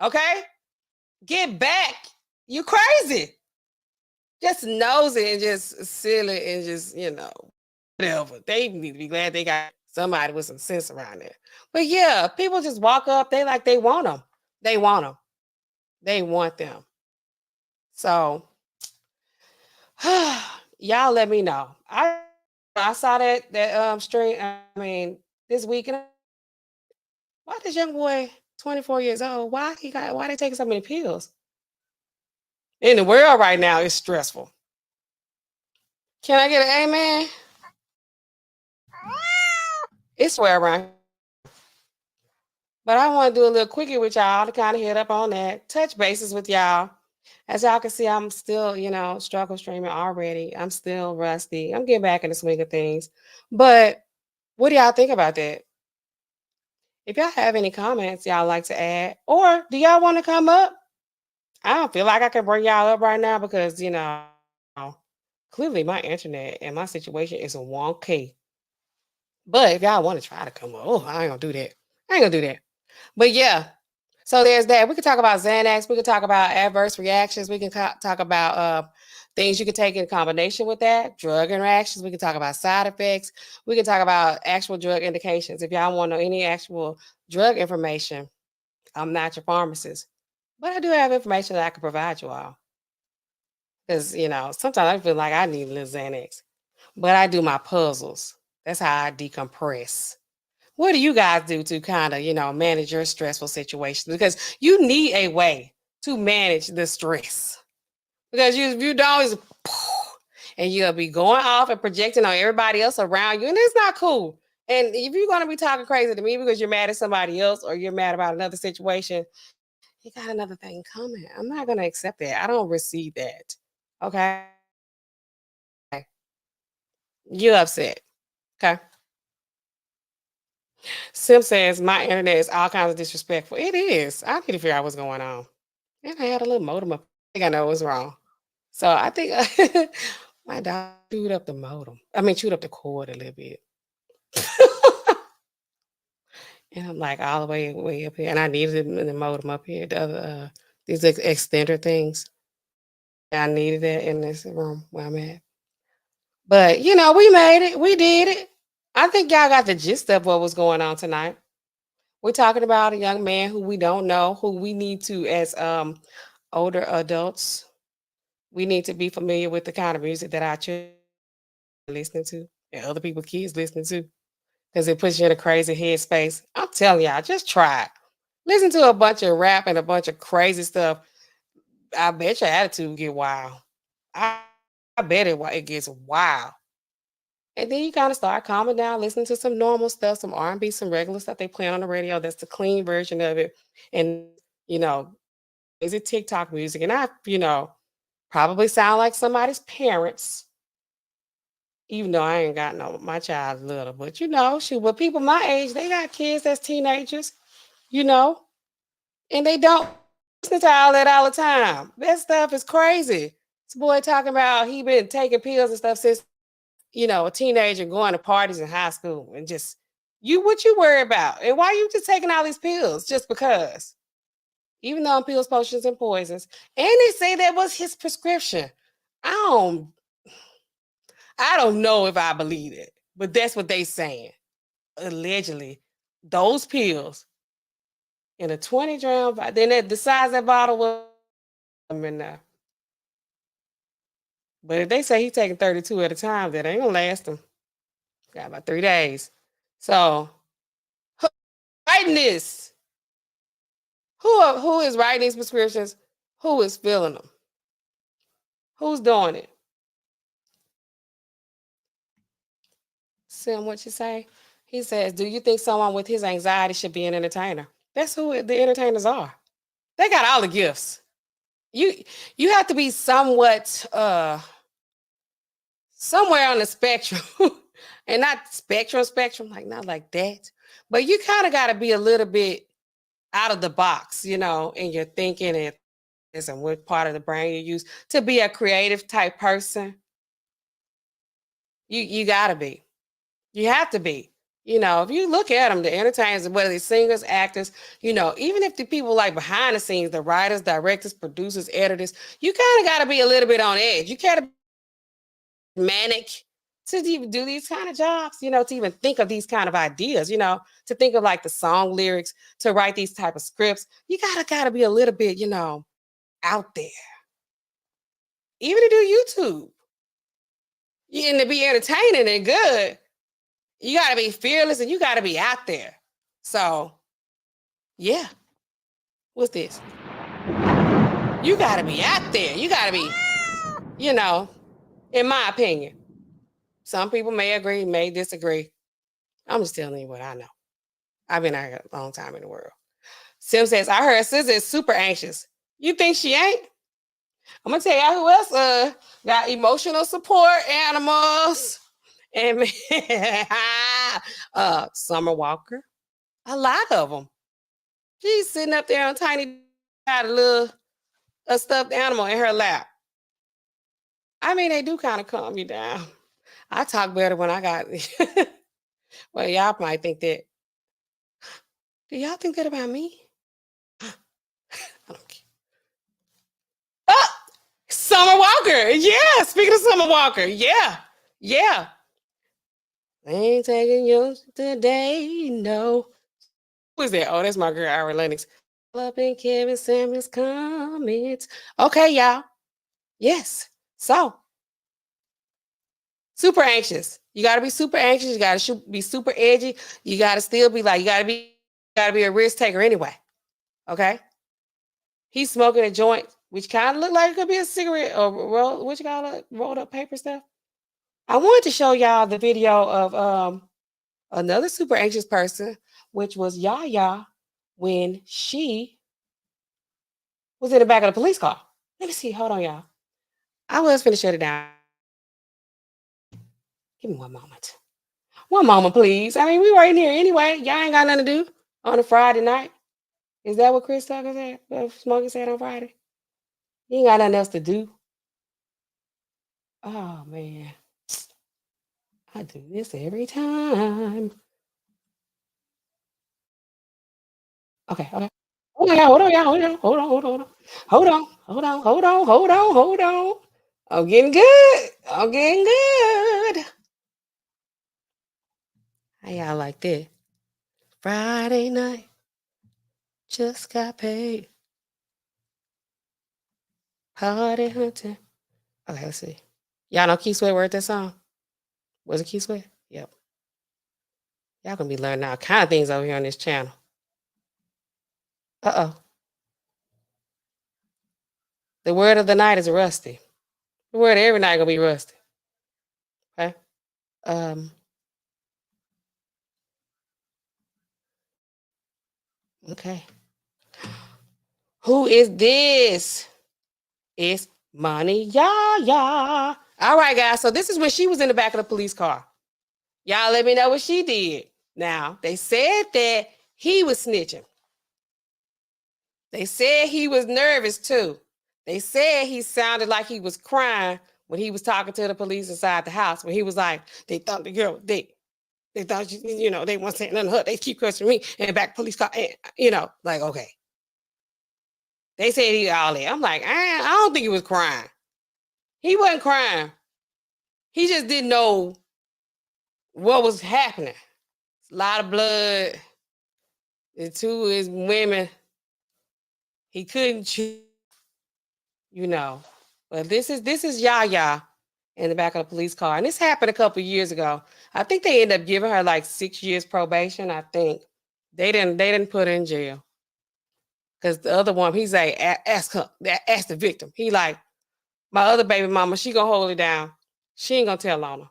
Okay? Get back. You crazy. Just nosy and just silly and just, whatever. They need to be glad they got somebody with some sense around there. But yeah, people just walk up. They want them. They want them. They want them. So, y'all let me know. I saw that stream. I mean, this weekend. Why this young boy, 24 years old? Why they taking so many pills? In the world right now, it's stressful. Can I get an amen? It's swear around. But I want to do a little quickie with y'all to kind of hit up on that. Touch bases with y'all. As y'all can see, I'm still, struggle streaming already. I'm still rusty. I'm getting back in the swing of things. But what do y'all think about that? If y'all have any comments y'all like to add, or do y'all want to come up? I don't feel like I can bring y'all up right now because, clearly my internet and my situation is wonky. But if y'all want to try to come up, I ain't gonna do that. But yeah, so there's that. We can talk about XANAX. We can talk about adverse reactions. We can talk about things you can take in combination with that, drug interactions. We can talk about side effects. We can talk about actual drug indications. If y'all want to know any actual drug information, I'm not your pharmacist, but I do have information that I can provide you all. Because, sometimes I feel like I need a little XANAX, but I do my puzzles. That's how I decompress. What do you guys do to kind of, manage your stressful situations? Because you need a way to manage the stress. Because you don't always, and you'll be going off and projecting on everybody else around you, and it's not cool. And if you're going to be talking crazy to me because you're mad at somebody else or you're mad about another situation, you got another thing coming. I'm not going to accept that. I don't receive that. Okay? You upset. Okay? Sim says my internet is all kinds of disrespectful. It is. I need to figure out what's going on. And I had a little modem up. I think I know what's wrong. So I think my dog chewed up the modem. Chewed up the cord a little bit. And I'm like all the way up here. And I needed the modem up here. The other these extender things. I needed that in this room where I'm at. But we made it. We did it. I think y'all got the gist of what was going on tonight. We're talking about a young man who we don't know, who we need to, as older adults, we need to be familiar with the kind of music that our children are listening to and other people's kids listening to, because it puts you in a crazy headspace. I'm telling y'all, just try it. Listen to a bunch of rap and a bunch of crazy stuff. I bet your attitude will get wild. I bet it gets wild. And then you kind of start calming down, listening to some normal stuff, some R&B, some regular stuff they play on the radio. That's the clean version of it. And, is it TikTok music? And I, probably sound like somebody's parents, even though I ain't got my child's little. But, but people my age, they got kids that's teenagers, and they don't listen to all that all the time. That stuff is crazy. This boy talking about he been taking pills and stuff since a teenager going to parties in high school, and just what you worry about? And why you just taking all these pills just because? Even though pills, potions, and poisons. And they say that was his prescription. I don't know if I believe it, but that's what they saying. Allegedly, those pills in a 20 gram, then the size of that bottle was in there. But if they say he's taking 32 at a time, that ain't gonna last him. Got about 3 days. So who's writing this? Who is writing these prescriptions? Who is filling them? Who's doing it? Sim, what you say? He says, do you think someone with his anxiety should be an entertainer? That's who the entertainers are. They got all the gifts. You have to be somewhat somewhere on the spectrum. And not spectrum, like not like that. But you kind of got to be a little bit out of the box, in your thinking and what part of the brain you use to be a creative type person. You got to be. You have to be. if you look at them, the entertainers, whether they're singers, actors, even if the people like behind the scenes, the writers, directors, producers, editors, you kind of got to be a little bit on edge. You got to be manic to even do these kind of jobs, to even think of these kind of ideas, to think of like the song lyrics, to write these type of scripts. You gotta be a little bit, out there. Even to do YouTube. And to be entertaining and good, you got to be fearless and you got to be out there. So, yeah. What's this? You got to be out there. You got to be, in my opinion. Some people may agree, may disagree. I'm just telling you what I know. I've been out here a long time in the world. Sim says, I heard SZA is super anxious. You think she ain't? I'm going to tell you who else got emotional support animals. And Summer Walker. A lot of them. She's sitting up there on tiny, got a stuffed animal in her lap. I mean, they do kind of calm you down. I talk better when I got. Well, y'all might think that. Do y'all think that about me? I don't care. Oh, Summer Walker. Yeah, speaking of Summer Walker. Yeah. I ain't taking yours today, no. Who is that? Oh, that's my girl, Ira Lennox. Up in Kevin Samuels' comments. Okay, y'all. Yes. So, super anxious. You got to be super anxious. You got to be super edgy. You got to still be like, you got to be a risk taker anyway. Okay? He's smoking a joint, which kind of look like it could be a cigarette or rolled up paper stuff. I wanted to show y'all the video of another super anxious person, which was Yaya when she was in the back of the police car. Let me see. Hold on, y'all. I was finna shut it down. Give me one moment. One moment, please. I mean, we right in here anyway. Y'all ain't got nothing to do on a Friday night. Is that what Chris Tucker said? Smokey said on Friday? You ain't got nothing else to do. Oh, man. I do this every time. Okay. Hold on, y'all. Hold on. I'm getting good. How y'all like that? Friday night. Just got paid. Party hunting. Okay, let's see. Y'all know Key Sweat wrote that song? Was it Key Sweat? Yep. Y'all gonna be learning all kind of things over here on this channel. Uh-oh. The word of the night is rusty. The word of every night gonna be rusty. Okay. Okay. Who is this? It's Money Yaya. All right, guys. So this is when she was in the back of the police car. Y'all let me know what she did. Now, they said that he was snitching. They said he was nervous too. They said he sounded like he was crying when he was talking to the police inside the house, when he was like, they thought the girl was dead. They thought, they weren't saying nothing to her. They keep questioning me in the back police car. And, like, okay. They said he all that. I'm like, I don't think he was crying. He wasn't crying. He just didn't know what was happening. A lot of blood. The two is women. He couldn't choose, But this is Yaya in the back of the police car. And this happened a couple years ago. I think they ended up giving her like 6 years probation. I think they didn't put her in jail. Because the other one, he's like, ask the victim. He like, my other baby mama, she gonna hold it down. She ain't gonna tell on her.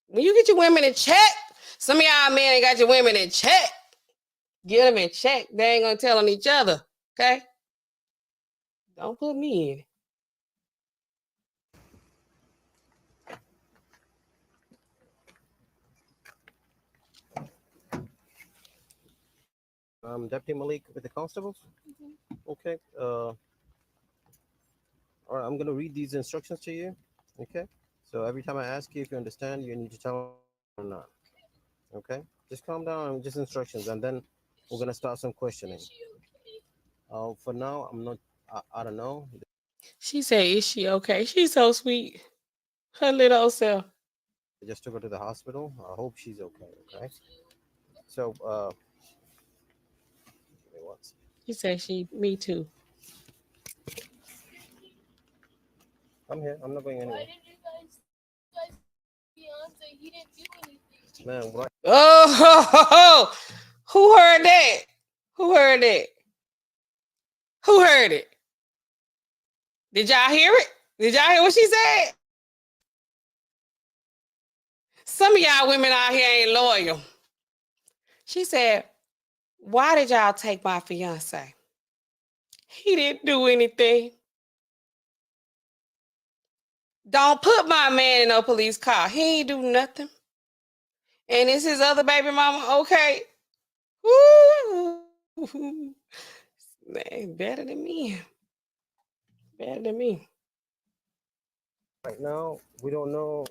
When you get your women in check, some of y'all men ain't got your women in check. Get them in check. They ain't gonna tell on each other. Okay? Don't put me in. Deputy Malik with the constables. Okay. All right. I'm gonna read these instructions to you. Okay. So every time I ask you if you understand, you need to tell me or not. Okay. Just calm down. Just instructions, and then we're gonna start some questioning. For now, I'm not. I don't know. She said, "Is she okay?" She's so sweet. Her little old self. I just took her to the hospital. I hope she's okay. Okay. So, give me one second. She said, "Me too." I'm here. I'm not going anywhere. Why did you guys Beyonce? He didn't do anything. Man, what? Oh, who heard that? Who heard that? Who heard it? Did y'all hear it? Did y'all hear what she said? Some of y'all women out here ain't loyal. She said, "Why did y'all take my fiance? He didn't do anything. Don't put my man in no police car. He ain't do nothing. And it's his other baby mama, okay? Woo! Man, better than me. Better than me." Right now, we don't know.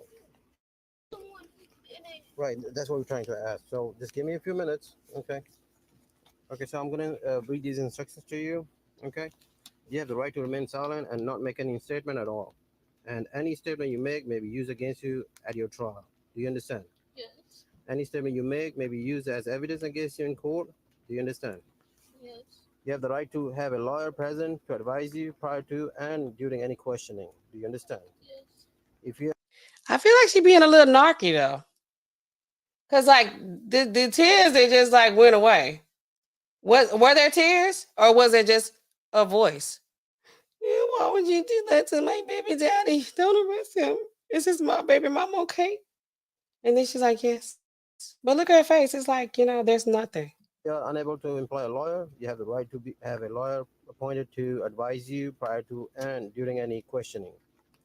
Right, that's what we're trying to ask. So just give me a few minutes, okay? Okay, so I'm gonna read these instructions to you, okay? You have the right to remain silent and not make any statement at all. And any statement you make may be used against you at your trial. Do you understand? Yes. Any statement you make may be used as evidence against you in court. Do you understand? Yes. You have the right to have a lawyer present to advise you prior to and during any questioning. Do you understand? Yes. If you I feel like she being a little narky though. Cause like the tears, they just like went away. Were there tears or was it just a voice? Yeah, why would you do that to my baby daddy? Don't arrest him. Is this my baby mom okay? And then she's like, yes. But look at her face. It's like, there's nothing. are unable to employ a lawyer, you have the right to have a lawyer appointed to advise you prior to and during any questioning.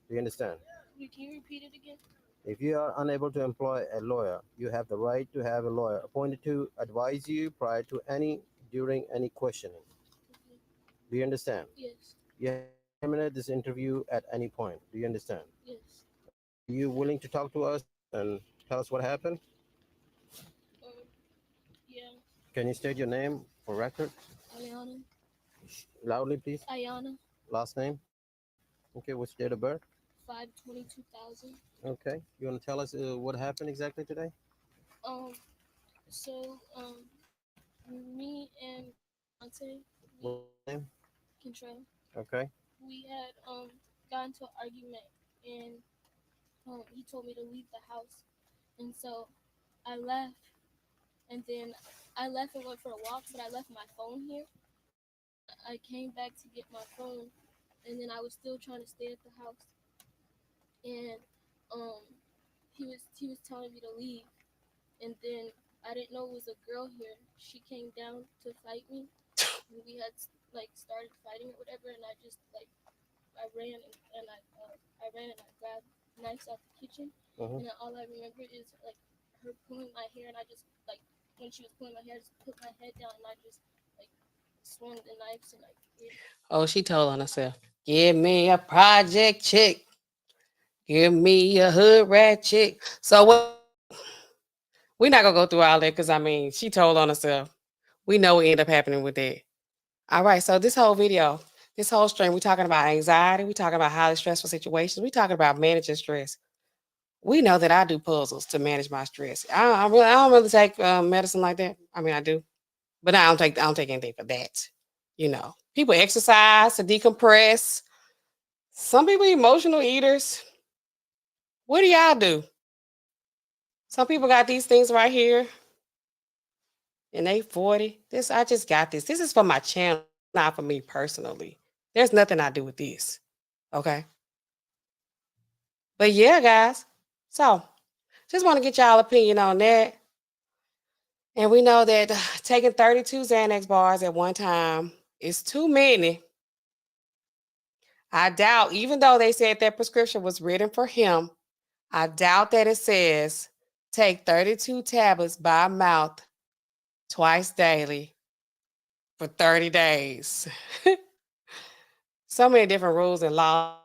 Do you understand? Can you repeat it again? If you are unable to employ a lawyer, you have the right to have a lawyer appointed to advise you prior to during any questioning. Do you understand? Yes. You have to terminate this interview at any point. Do you understand? Yes. Are you willing to talk to us and tell us what happened? Yeah. Can you state your name for record? Ayana. Loudly, please. Ayana. Last name? Okay, what's date of birth? 5/20/2000. Okay, you want to tell us what happened exactly today? So me and Beyonce, What name? Control, Okay. we had gotten into an argument, and he told me to leave the house, and so I left, and then I left and went for a walk, but I left my phone here. I came back to get my phone, and then I was still trying to stay at the house, and he was telling me to leave, and then I didn't know it was a girl here. She came down to fight me, and we had started fighting or whatever, and I just I ran and I ran and I grabbed knives out the kitchen, and all I remember is her pulling my hair, and I just when she was pulling my hair, I just put my head down and I just swung the knives and Oh, she told on herself. Give me a project chick. Give me a hood rat chick. So we're not gonna go through all that because she told on herself. We know what ended up happening with that. All right, so this whole video, this whole stream, we're talking about anxiety, we're talking about highly stressful situations, we're talking about managing stress. We know that I do puzzles to manage my stress. I don't really take medicine like that. I do, but I don't take anything for that. People exercise to decompress. Some people emotional eaters. What do y'all do? Some people got these things right here, and they 40. I just got this. This is for my channel, not for me personally. There's nothing I do with this. Okay. But yeah, guys. So just want to get y'all opinion on that. And we know that taking 32 XANAX bars at one time is too many. I doubt, even though they said that prescription was written for him, I doubt that it says take 32 tablets by mouth twice daily for 30 days. So many different rules and laws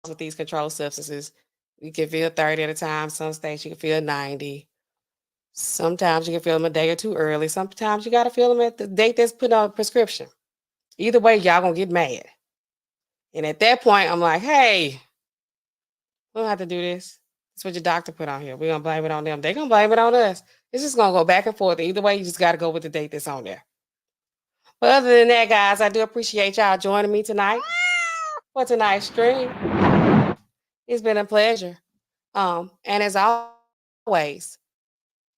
with these controlled substances. You can feel 30 at a time. Some states you can feel 90. Sometimes you can fill them a day or two early. Sometimes you got to fill them at the date that's put on a prescription. Either way, y'all gonna get mad. And at that point, I'm like, hey, we don't have to do this. That's what your doctor put on here. We're gonna blame it on them. They're gonna blame it on us. It's just gonna go back and forth. Either way, you just gotta go with the date that's on there. But other than that, guys, I do appreciate y'all joining me tonight for tonight's stream. It's been a pleasure. And as always,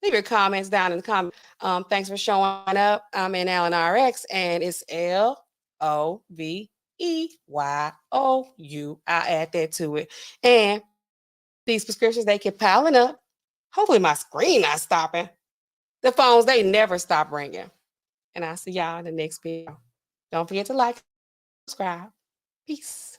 leave your comments down in the comments. Thanks for showing up. I'm N.Allen.RX, and it's LOVEYOU. I'll add that to it. And these prescriptions, they keep piling up. Hopefully my screen not stopping. The phones, they never stop ringing. And I'll see y'all in the next video. Don't forget to like, subscribe. Peace.